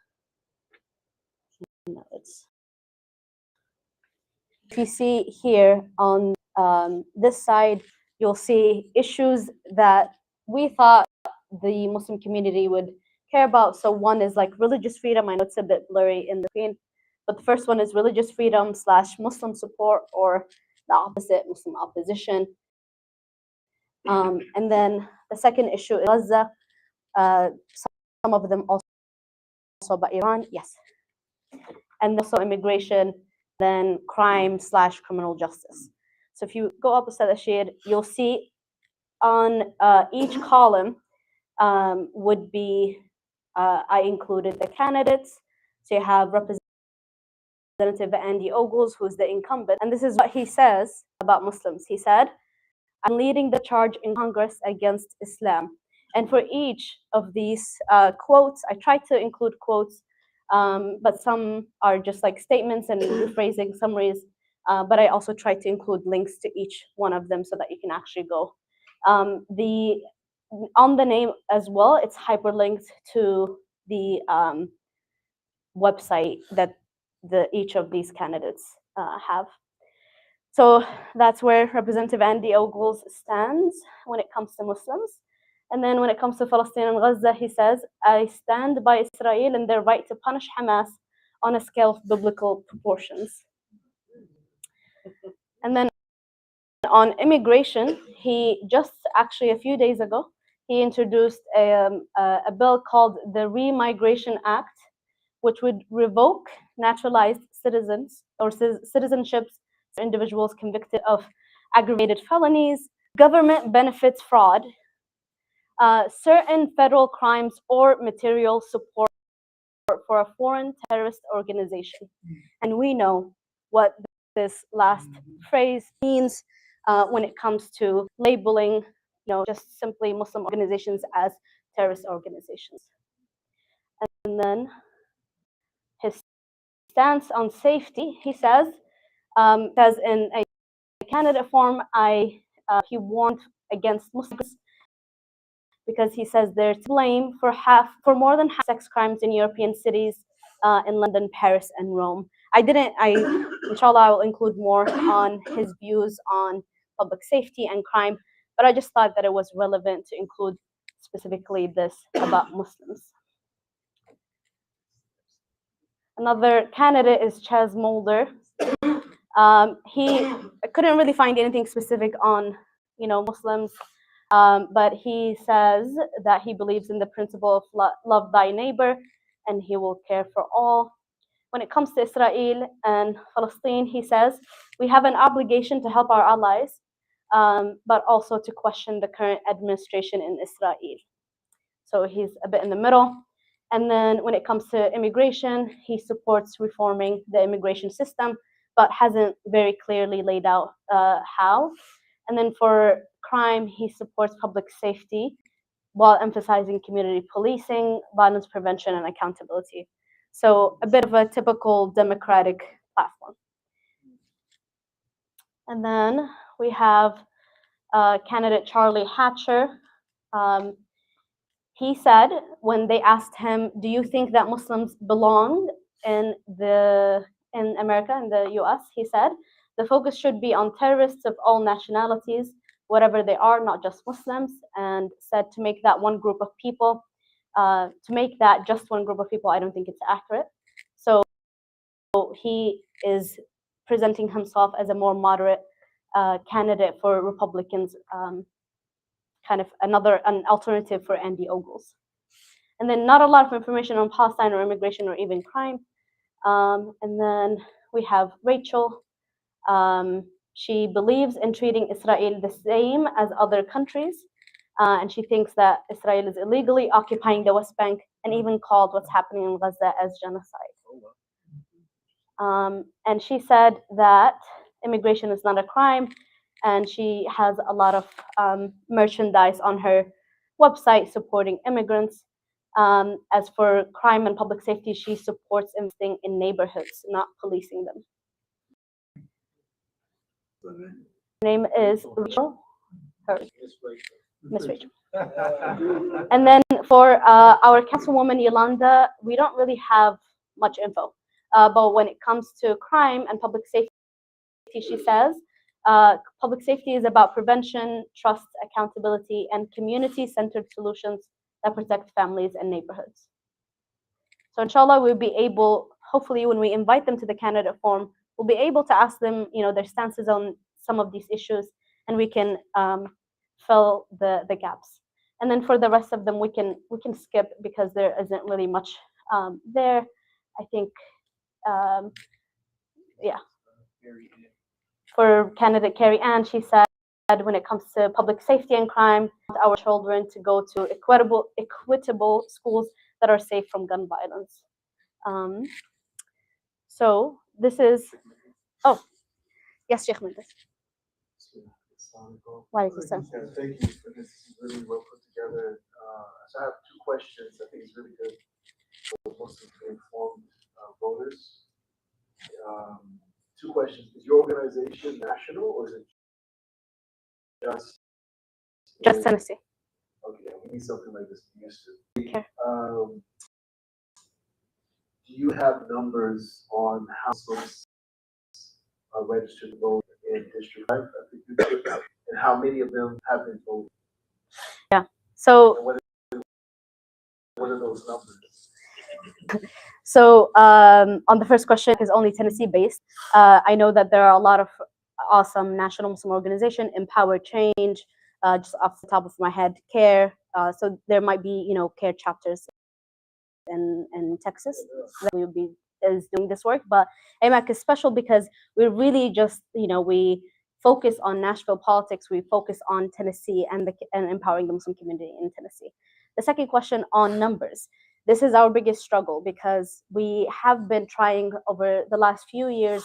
If you see here on this side, you'll see issues that we thought the Muslim community would care about. So one is like religious freedom. I know it's a bit blurry in the screen, but the first one is religious freedom / Muslim support, or the opposite, Muslim opposition. And then the second issue is Gaza. Some of them also by Iran, yes. And also immigration, then crime / criminal justice. So if you go up Ustad Ashir, you'll see on each column would be, I included the candidates. So you have Representative Andy Ogles, who's the incumbent. And this is what he says about Muslims. He said, "I'm leading the charge in Congress against Islam." And for each of these quotes, I tried to include quotes, but some are just like statements and rephrasing summaries. But I also tried to include links to each one of them so that you can actually go. On the name as well, it's hyperlinked to the website that each of these candidates have. So that's where Representative Andy Ogles stands when it comes to Muslims. And then when it comes to Palestine and Gaza, he says, "I stand by Israel and their right to punish Hamas on a scale of biblical proportions." And then on immigration, he just actually a few days ago, he introduced a bill called the Remigration Act, which would revoke naturalized citizens or citizenships for individuals convicted of aggravated felonies, government benefits fraud, certain federal crimes, or material support for a foreign terrorist organization. And we know what this last phrase means when it comes to labeling, just simply Muslim organizations as terrorist organizations. And then his stance on safety, he says in a candidate form, he warned against Muslims because he says they're to blame for more than half sex crimes in European cities, in London, Paris, and Rome. Inshallah, I will include more on his views on public safety and crime, but I just thought that it was relevant to include specifically this about Muslims. Another candidate is Chaz Mulder. I couldn't really find anything specific on, Muslims, but he says that he believes in the principle of love thy neighbor, and he will care for all. When it comes to Israel and Palestine, he says, we have an obligation to help our allies, but also to question the current administration in Israel. So he's a bit in the middle. And then when it comes to immigration, he supports reforming the immigration system, but hasn't very clearly laid out how. And then for crime, he supports public safety while emphasizing community policing, violence prevention, and accountability. So a bit of a typical Democratic platform. And then we have candidate Charlie Hatcher. He said when they asked him, do you think that Muslims belong in America, in the US? He said, the focus should be on terrorists of all nationalities, whatever they are, not just Muslims, and said to make that one group of people, to make that just one group of people, I don't think it's accurate. So he is presenting himself as a more moderate candidate for Republicans, kind of an alternative for Andy Ogles. And then not a lot of information on Palestine or immigration or even crime. And then we have Rachel. She believes in treating Israel the same as other countries. And she thinks that Israel is illegally occupying the West Bank and even called what's happening in Gaza as genocide. And she said that immigration is not a crime, and she has a lot of merchandise on her website supporting immigrants. As for crime and public safety, she supports investing in neighborhoods, not policing them. Her name is Rachel. Miss Rachel. And then for our councilwoman Yolanda, we don't really have much info. But when it comes to crime and public safety, she says, public safety is about prevention, trust, accountability, and community-centered solutions that protect families and neighborhoods. So inshallah, we'll be able, hopefully when we invite them to the candidate forum, we'll be able to ask them, their stances on some of these issues, and we can fill the gaps. And then for the rest of them, we can skip because there isn't really much there. I think, yeah. For candidate Carrie Ann, she said, when it comes to public safety and crime, our children to go to equitable schools that are safe from gun violence. So this is, oh, yes, Sheikh Mendes. Thank you for this. This is really well put together. So I have two questions. I think it's really good for Muslim informed voters. Two questions. Is your organization national or is it just Tennessee? Okay, we need something like this to be used to. Okay. Do you have numbers on how folks are registered to vote in District 5? I think you do. And how many of them have been voted? Yeah. So what are those numbers? So on the first question, is only Tennessee based. I know that there are a lot of awesome national Muslim organizations, Empower Change, just off the top of my head, CARE. So there might be, CARE chapters in Texas that will be doing this work. But AMAC is special because we really just, we focus on Nashville politics. We focus on Tennessee and empowering the Muslim community in Tennessee. The second question on numbers. This is our biggest struggle because we have been trying over the last few years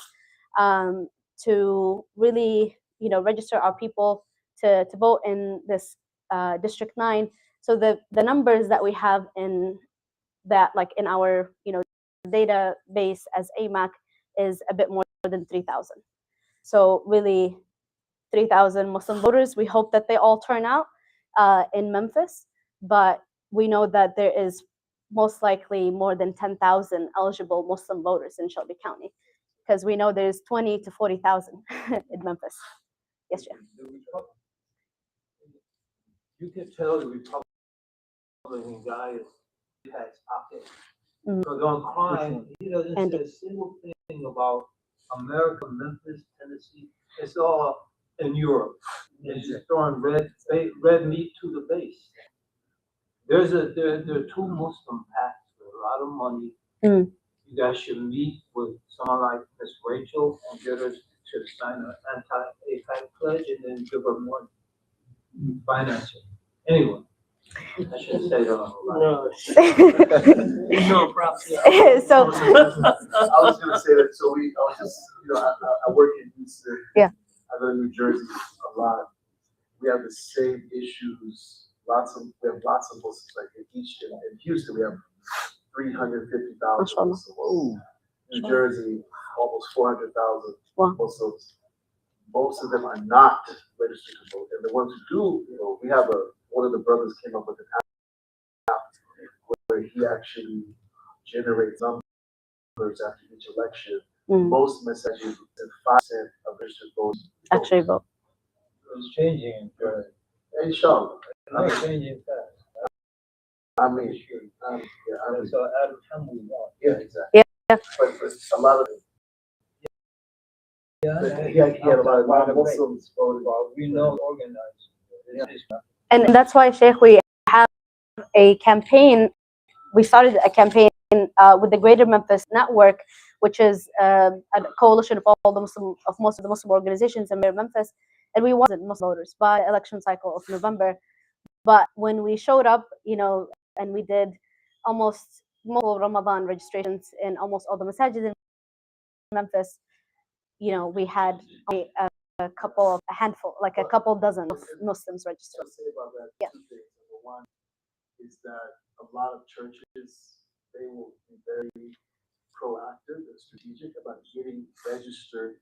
to really, register our people to vote in this District 9. So the numbers that we have in that, like in our, database as AMAC is a bit more than 3,000. So really 3,000 Muslim voters. We hope that they all turn out in Memphis, but we know that there is most likely more than 10,000 eligible Muslim voters in Shelby County, because we know there's 20 to 40,000 in Memphis. Yes, Jim. You can tell the Republican guy has opted. Because on crime, he doesn't say a single thing about America, Memphis, Tennessee. It's all in Europe. It's just throwing red meat to the base. There are two Muslim paths with a lot of money. You guys should meet with someone like Miss Rachel and get her to sign an anti-AIPAC pledge and then give her money, financing. Anyway, I shouldn't say that on the line. No problem. So I was going to say that. So I work in Houston. Yeah. I live in New Jersey a lot. We have the same issues. We have lots of Muslims. Like in Houston, we have 350,000 Muslims. New Jersey, almost 400,000 Muslims. Most of them are not registered to vote, and the ones who do, we have one of the brothers came up with an app where he actually generates numbers after each election. Most messages and 5% of registered voters actually vote. It's changing. Inshallah. It's changing fast. I mean, so out of time we want. Yeah, exactly. Yeah. But a lot of he had a lot of non-Muslims voting. We know organized. And that's why, Sheikh, we have a campaign. We started a campaign with the Greater Memphis Network, which is a coalition of all the most of the Muslim organizations in Greater Memphis, and we won Muslim voters by the election cycle of November. But when we showed up, and we did almost multiple Ramadan registrations in almost all the masajid in Memphis, we had only a handful, like a couple dozen of Muslims registered. I'll say about that two things. Number one is that a lot of churches, they will be very proactive and strategic about getting registered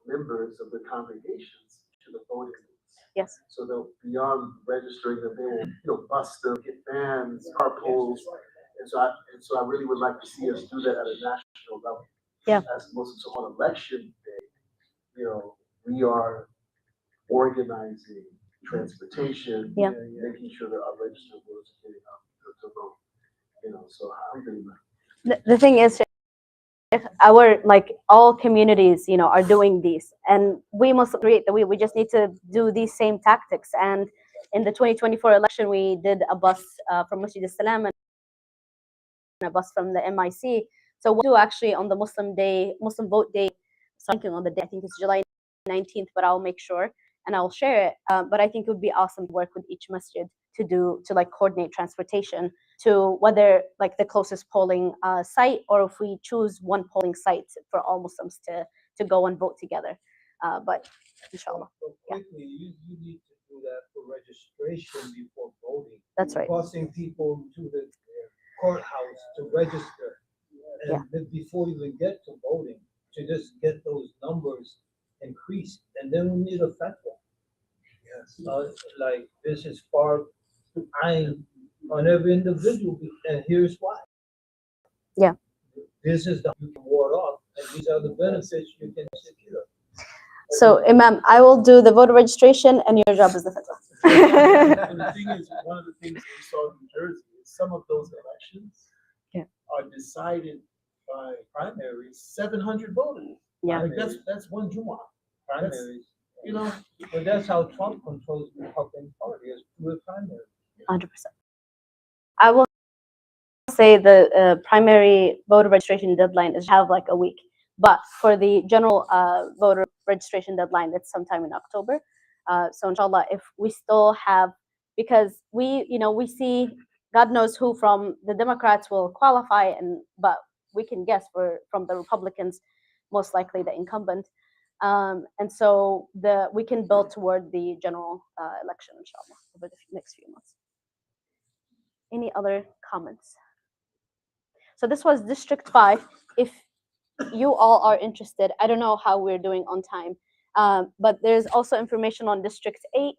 members of the congregations to the voting booths. Yes. So they'll beyond registering them, they will bus them, get vans, carpools, and so I really would like to see us do that at a national level. Yeah. As Muslims, so on election day, we are organizing transportation, making sure that our registered voters are getting out to vote. So I'm doing that. The thing is, our all communities, are doing these, and we must create that we just need to do these same tactics. And in the 2024 election, we did a bus from Masjid al-Salam and a bus from the MIC. So we'll do actually on the Muslim vote day, starting on the day, I think it's July 19th, but I'll make sure and I'll share it. But I think it would be awesome to work with each masjid to coordinate transportation to whether the closest polling site, or if we choose one polling site for all Muslims to go and vote together. But inshallah. Quickly, you need to do that for registration before voting. That's right. Busing people to the courthouse to register, and before you even get to voting, to just get those numbers increased, and then we need a fatwa. Yes. This is far behind on every individual, and here's why. Yeah. This is the you can ward off, and these are the benefits you can secure. So, Imam, I will do the voter registration, and your job is the fatwa. And the thing is, one of the things we saw in New Jersey is some of those elections are decided by primaries, 700 voters. Yeah. That's one Jumu'ah. Primaries. But that's how Trump controls the Republican Party, is through a primary. 100%. I will say the primary voter registration deadline is have a week, but for the general voter registration deadline, it's sometime in October. So inshallah, if we still have, because we see, God knows who from the Democrats will qualify, but we can guess from the Republicans, most likely the incumbent. And so we can build toward the general election, inshallah, over the next few months. Any other comments? So this was District 5. If you all are interested, I don't know how we're doing on time, but there's also information on District 8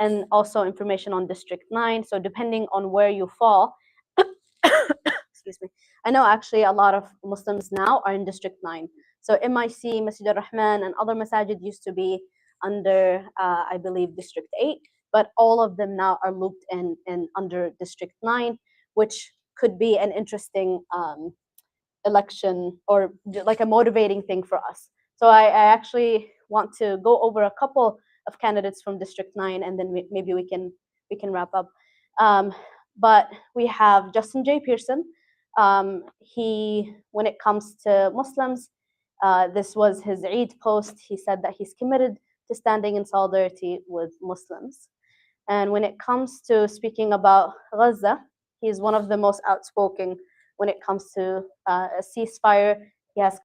and also information on District 9. So depending on where you fall, excuse me, I know actually a lot of Muslims now are in District 9. So MIC, Masjid al-Rahman, and other masajid used to be under, I believe, District 8, but all of them now are looped in under District 9, which could be an interesting election, or a motivating thing for us. So I actually want to go over a couple of candidates from District 9, and then maybe we can wrap up. But we have Justin J. Pearson. When it comes to Muslims, this was his Eid post. He said that he's committed to standing in solidarity with Muslims. And when it comes to speaking about Gaza, he's one of the most outspoken when it comes to a ceasefire. He has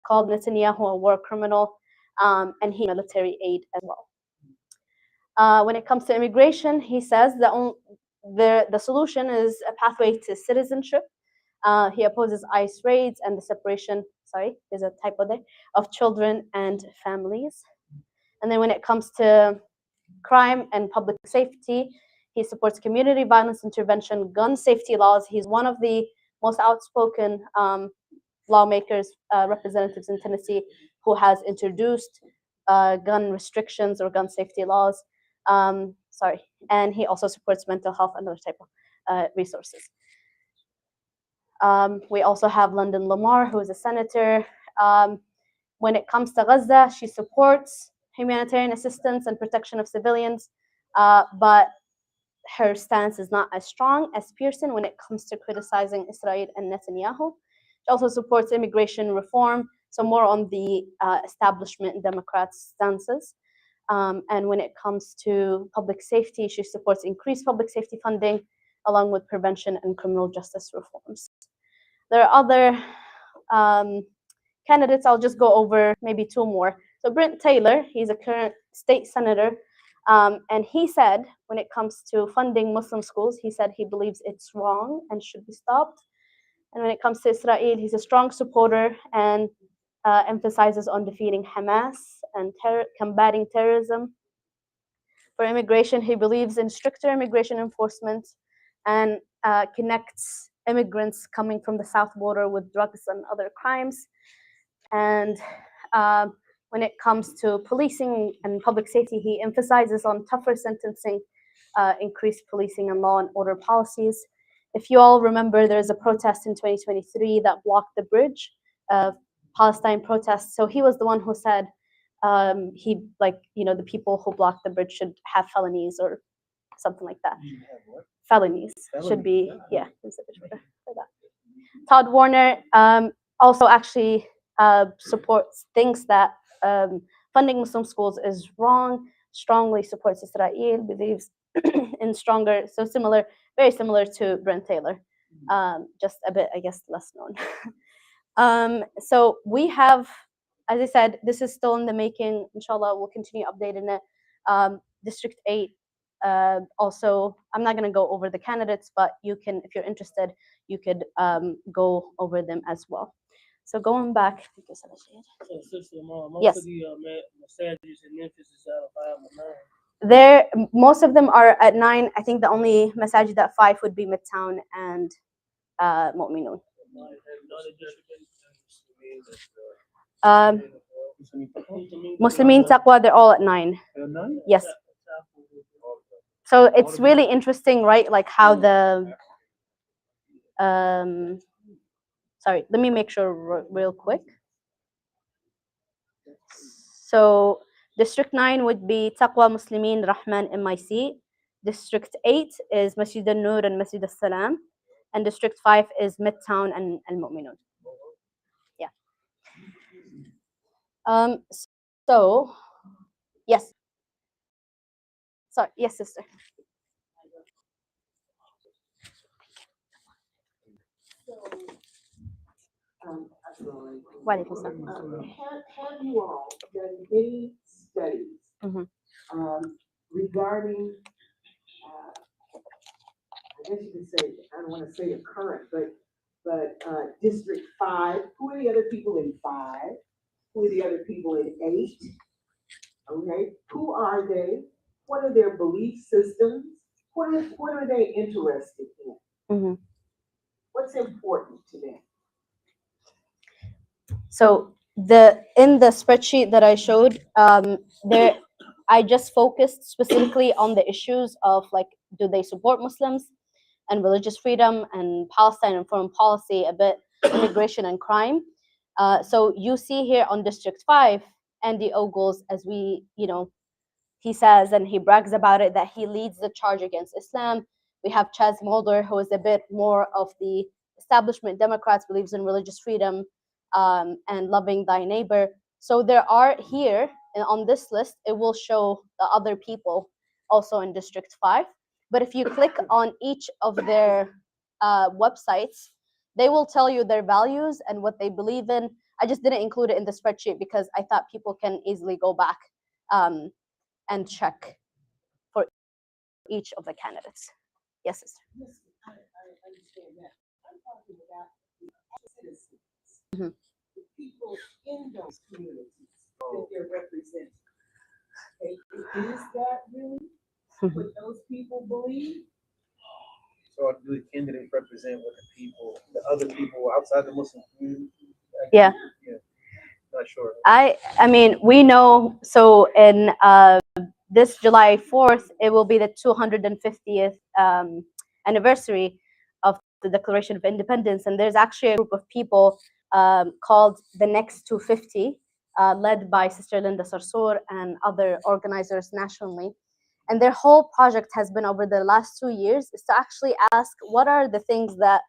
called Netanyahu a war criminal, and he military aid as well. When it comes to immigration, he says the solution is a pathway to citizenship. He opposes ICE raids and the separation, there's a typo there, of children and families. And then when it comes to crime and public safety, he supports community violence intervention, gun safety laws. He's one of the most outspoken lawmakers, representatives in Tennessee, who has introduced gun restrictions or gun safety laws. And he also supports mental health and other type of resources. We also have London Lamar, who is a senator. When it comes to Gaza, she supports humanitarian assistance and protection of civilians, but her stance is not as strong as Pearson when it comes to criticizing Israel and Netanyahu. She also supports immigration reform, so more on the establishment Democrats' stances. And when it comes to public safety, she supports increased public safety funding along with prevention and criminal justice reforms. There are other candidates. I'll just go over maybe two more. So Brent Taylor, he's a current state senator, and he said when it comes to funding Muslim schools, he said he believes it's wrong and should be stopped. And when it comes to Israel, he's a strong supporter and emphasizes on defeating Hamas and combating terrorism. For immigration, he believes in stricter immigration enforcement and connects immigrants coming from the south border with drugs and other crimes. And when it comes to policing and public safety, he emphasizes on tougher sentencing, increased policing and law and order policies. If you all remember, there's a protest in 2023 that blocked the bridge, Palestine protests. So he was the one who said the people who blocked the bridge should have felonies or something like that. Felonies should be, yeah. For that. Todd Warner also actually supports, thinks that funding Muslim schools is wrong, strongly supports Israel, believes in stronger, so similar, very similar to Brent Taylor, just a bit, I guess, less known. So we have, as I said, this is still in the making. Inshallah, we'll continue updating it. District 8, also, I'm not going to go over the candidates, but you can, if you're interested, you could go over them as well. So going back, So, Sister Mom, most yes. of the massages in Memphis is out of 5 or 9. There, most of them are at 9. I think the only masajid at 5 would be Midtown and Mu'minun. Muslimin Taqwa, they're all at 9. Yes. So it's really interesting, right? Like how the sorry, let me make sure real quick. So District 9 would be Taqwa Muslimin Rahman MIC. District 8 is Masjid al-Nur and Masjid al-Salam. And District 5 is Midtown and Al-Mu'minun. Yeah. So, yes. Sorry, yes, sister. Have you all done any studies regarding, I guess you could say, I don't want to say the current, but District 5, who are the other people in 5? Who are the other people in 8? Okay, who are they? What are their belief systems? What are they interested in? What's important to them? So in the spreadsheet that I showed, there I just focused specifically on the issues of like, do they support Muslims and religious freedom and Palestine and foreign policy, a bit immigration and crime. So you see here on District 5, Andy Ogles, as we, he says and he brags about it that he leads the charge against Islam. We have Chaz Mulder, who is a bit more of the establishment Democrats, believes in religious freedom and loving thy neighbor. So there are here on this list, it will show the other people also in District 5. But if you click on each of their websites, they will tell you their values and what they believe in. I just didn't include it in the spreadsheet because I thought people can easily go back and check for each of the candidates. Yes, sister. Yes, I understand that. I'm talking about the citizens, the people in those communities that they're representing. Okay, is that really what those people believe? So do the candidates represent what the other people outside the Muslim community? Yeah. Not sure. I mean, we know, so in this July 4th, it will be the 250th anniversary of the Declaration of Independence, and there's actually a group of people called the Next 250, led by Sister Linda Sarsour and other organizers nationally. And their whole project has been over the last 2 years is to actually ask what are the things that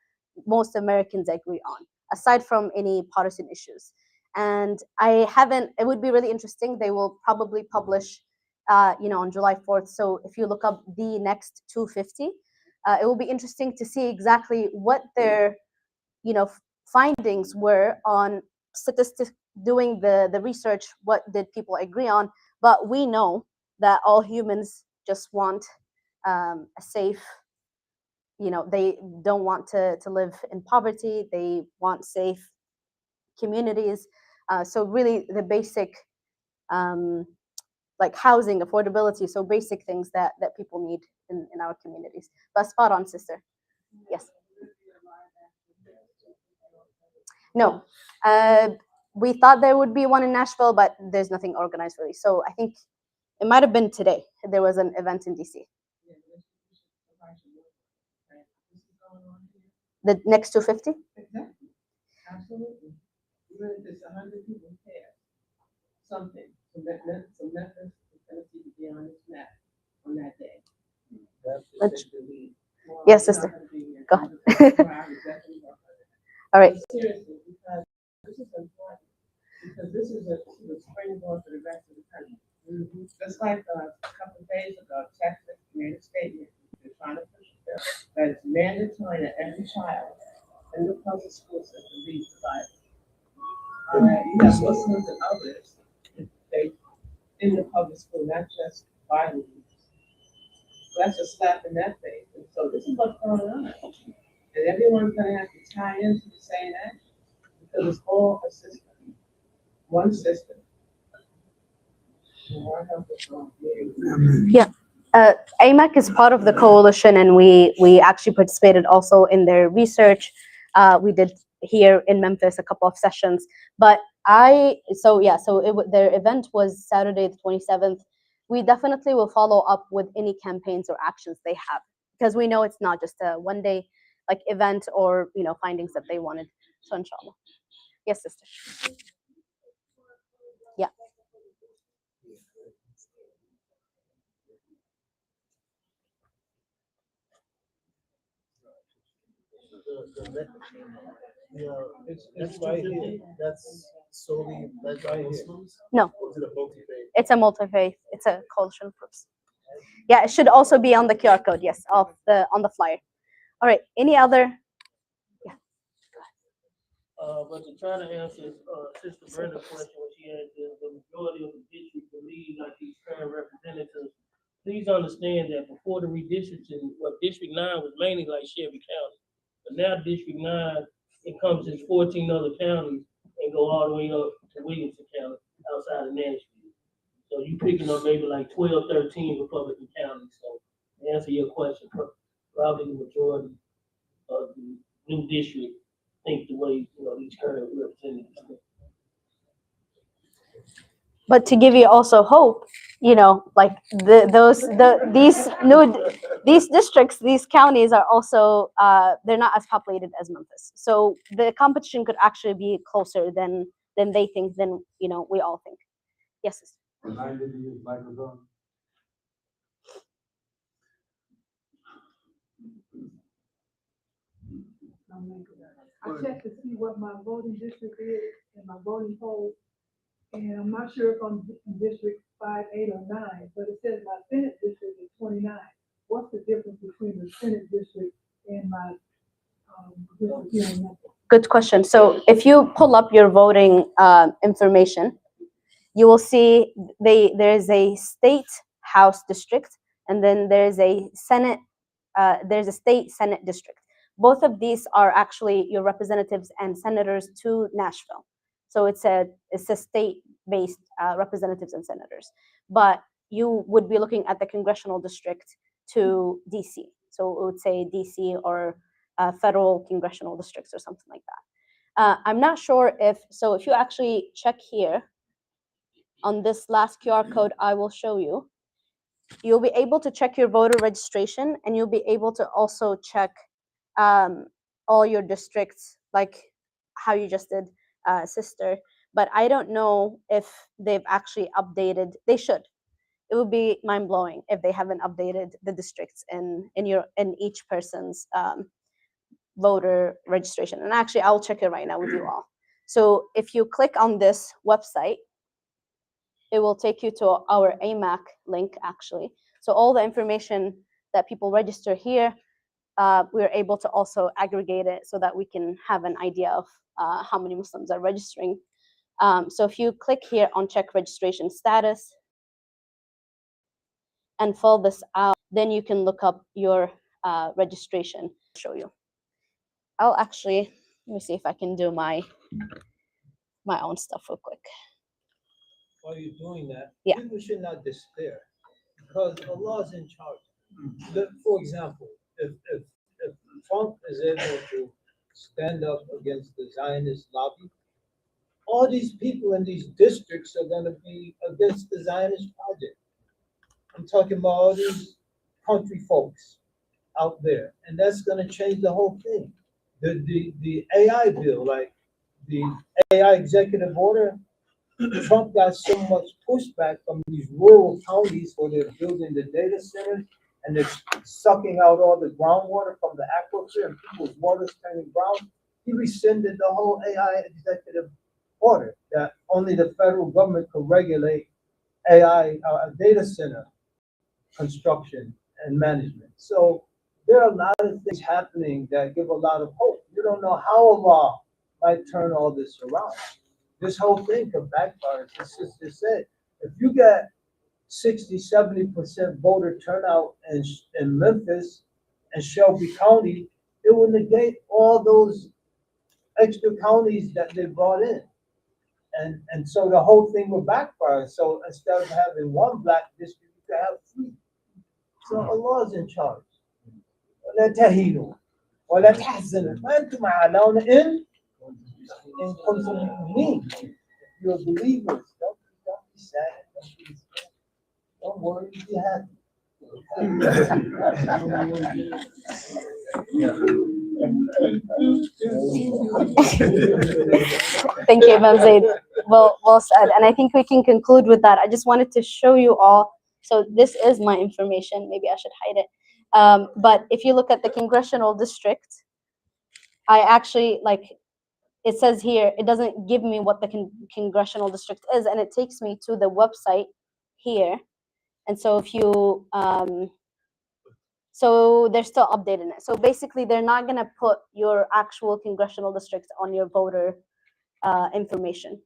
most Americans agree on, aside from any partisan issues. And it would be really interesting. They will probably publish, on July 4th. So if you look up the Next 250, it will be interesting to see exactly what their, findings were on statistics, doing the research, what did people agree on. But we know that all humans just want a safe, they don't want to live in poverty. They want safe communities. So really the basic, like housing, affordability, so basic things that people need in our communities. But spot on, sister. Yes. No. We thought there would be one in Nashville, but there's nothing organized really. So I think it might have been today. There was an event in DC. The Next 250? Exactly. Absolutely. Even if it's 100 people care, something. So Memphis is going to be on this map on that day. Yes, sister. Go ahead. All right. Seriously, because this is important. Because this is a springboard for the rest of the country. Just like a couple of days ago, Texas made a statement. They're trying to push a bill that it's mandatory that every child in the public school system reads the Bible. You have Muslims and others they in the public school, not just Bible readers. So that's a slap in that face. And so this is what's going on. And everyone's going to have to tie into the same action because it's all a system. One system. Yeah. AMAC is part of the coalition, and we actually participated also in their research. We did here in Memphis a couple of sessions, but their event was Saturday the 27th. We definitely will follow up with any campaigns or actions they have, because we know it's not just a one-day like event or findings that they wanted. So inshallah. Yes, sister. Yeah. It's right here. That's solely led by Muslims? No. Or is it a multi-faith? It's a multi-faith. It's a coalition of groups. Yeah, it should also be on the QR code. Yes, on the flyer. All right. Any other? Yeah. But to try to answer Sister Brenda's question, when she had the majority of the district believe like these current representatives, please understand that before the redistricting, District 9 was mainly like Shelby County. But now District 9 encompasses 14 other counties and go all the way up to Williamson County outside of Nashville. So you picking up maybe like 12, 13 Republican counties. So to answer your question, probably the majority of the new district think the way these current representatives think. But to give you also hope, like these districts, these counties are also they're not as populated as Memphis. So the competition could actually be closer than they think, than we all think. Yes. Reminded to use microphone. I checked to see what my voting district is and my voting poll, and I'm not sure if I'm in district 5, 8, or 9, but it says my Senate district is 29. What's the difference between the Senate district and my district here in Memphis? Good question. So if you pull up your voting information, you will see there's a state house district, and then there's a Senate, there's a state Senate district. Both of these are actually your representatives and senators to Nashville. So it's a state-based representatives and senators. But you would be looking at the congressional district to DC. So it would say DC or federal congressional districts or something like that. I'm not sure if you actually check here on this last QR code I will show you, you'll be able to check your voter registration, and you'll be able to also check all your districts, like how you just did, sister. But I don't know if they've actually updated. They should. It would be mind-blowing if they haven't updated the districts in each person's voter registration. And actually, I'll check it right now with you all. So if you click on this website, it will take you to our AMAC link, actually. So all the information that people register here, we're able to also aggregate it so that we can have an idea of how many Muslims are registering. So if you click here on check registration status and fill this out, then you can look up your registration. I'll show you. I'll actually, let me see if I can do my own stuff real quick. While you're doing that, Yeah. people should not despair because Allah is in charge. For example, if Trump is able to stand up against the Zionist lobby, all these people in these districts are going to be against the Zionist project. I'm talking about all these country folks out there, and that's going to change the whole thing. The AI bill, like the AI executive order, Trump got so much pushback from these rural counties where they're building the data centers and they're sucking out all the groundwater from the aquifer and people's water's turning brown. He rescinded the whole AI executive order that only the federal government could regulate AI data center construction and management. So there are a lot of things happening that give a lot of hope. You don't know how Allah might turn all this around. This whole thing could backfire. As the sister said, if you get 60-70% voter turnout in Memphis and Shelby County, it will negate all those extra counties that they brought in. And so the whole thing will backfire. So instead of having one black district, you could have 3. So Allah is in charge. ولا تهينوا ولا تحزنوا وأنتم أعلون إن كنتم مؤمنين. If you're believers, don't be sad. Don't worry, be happy. Thank you, Imam Zaid. Well said. And I think we can conclude with that. I just wanted to show you all. So this is my information. Maybe I should hide it. But if you look at the congressional district, I actually, like, it says here, it doesn't give me what the congressional district is, and it takes me to the website here. And so if you, so they're still updating it. So basically, they're not going to put your actual congressional district on your voter information.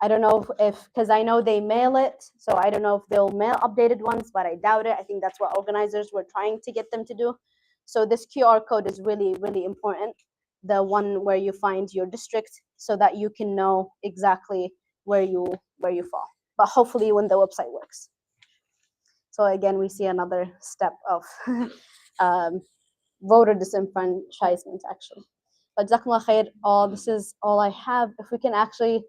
I don't know if, because I know they mail it, so I don't know if they'll mail updated ones, but I doubt it. I think that's what organizers were trying to get them to do. So this QR code is really, really important, the one where you find your district, so that you can know exactly where you fall. But hopefully when the website works. So again, we see another step of voter disenfranchisement, actually. But Jazakumullah khair, this is all I have. If we can actually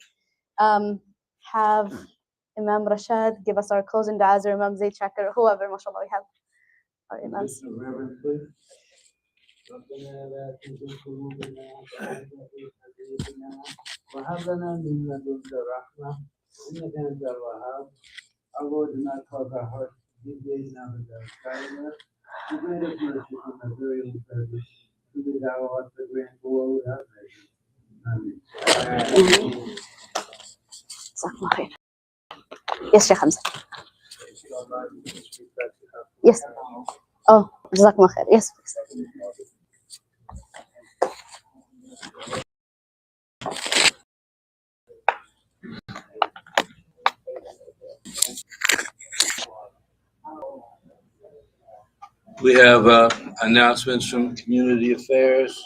have Imam Rashad give us our closing du'as, or Imam Zaid Shakir, whoever, mashallah, we have our imams. وهب لنا من لدنك رحمة إنك أنت الوهاب أعوذنا بك جبريلنا بالكلمة وبارك لنا في المدير الفردي بدعوات الرحمة آمين. جزاكم الله خير. Yes, Sheikh Hamza. Yes. Oh, جزاكم الله خير. Yes, please. We have announcements from Community Affairs.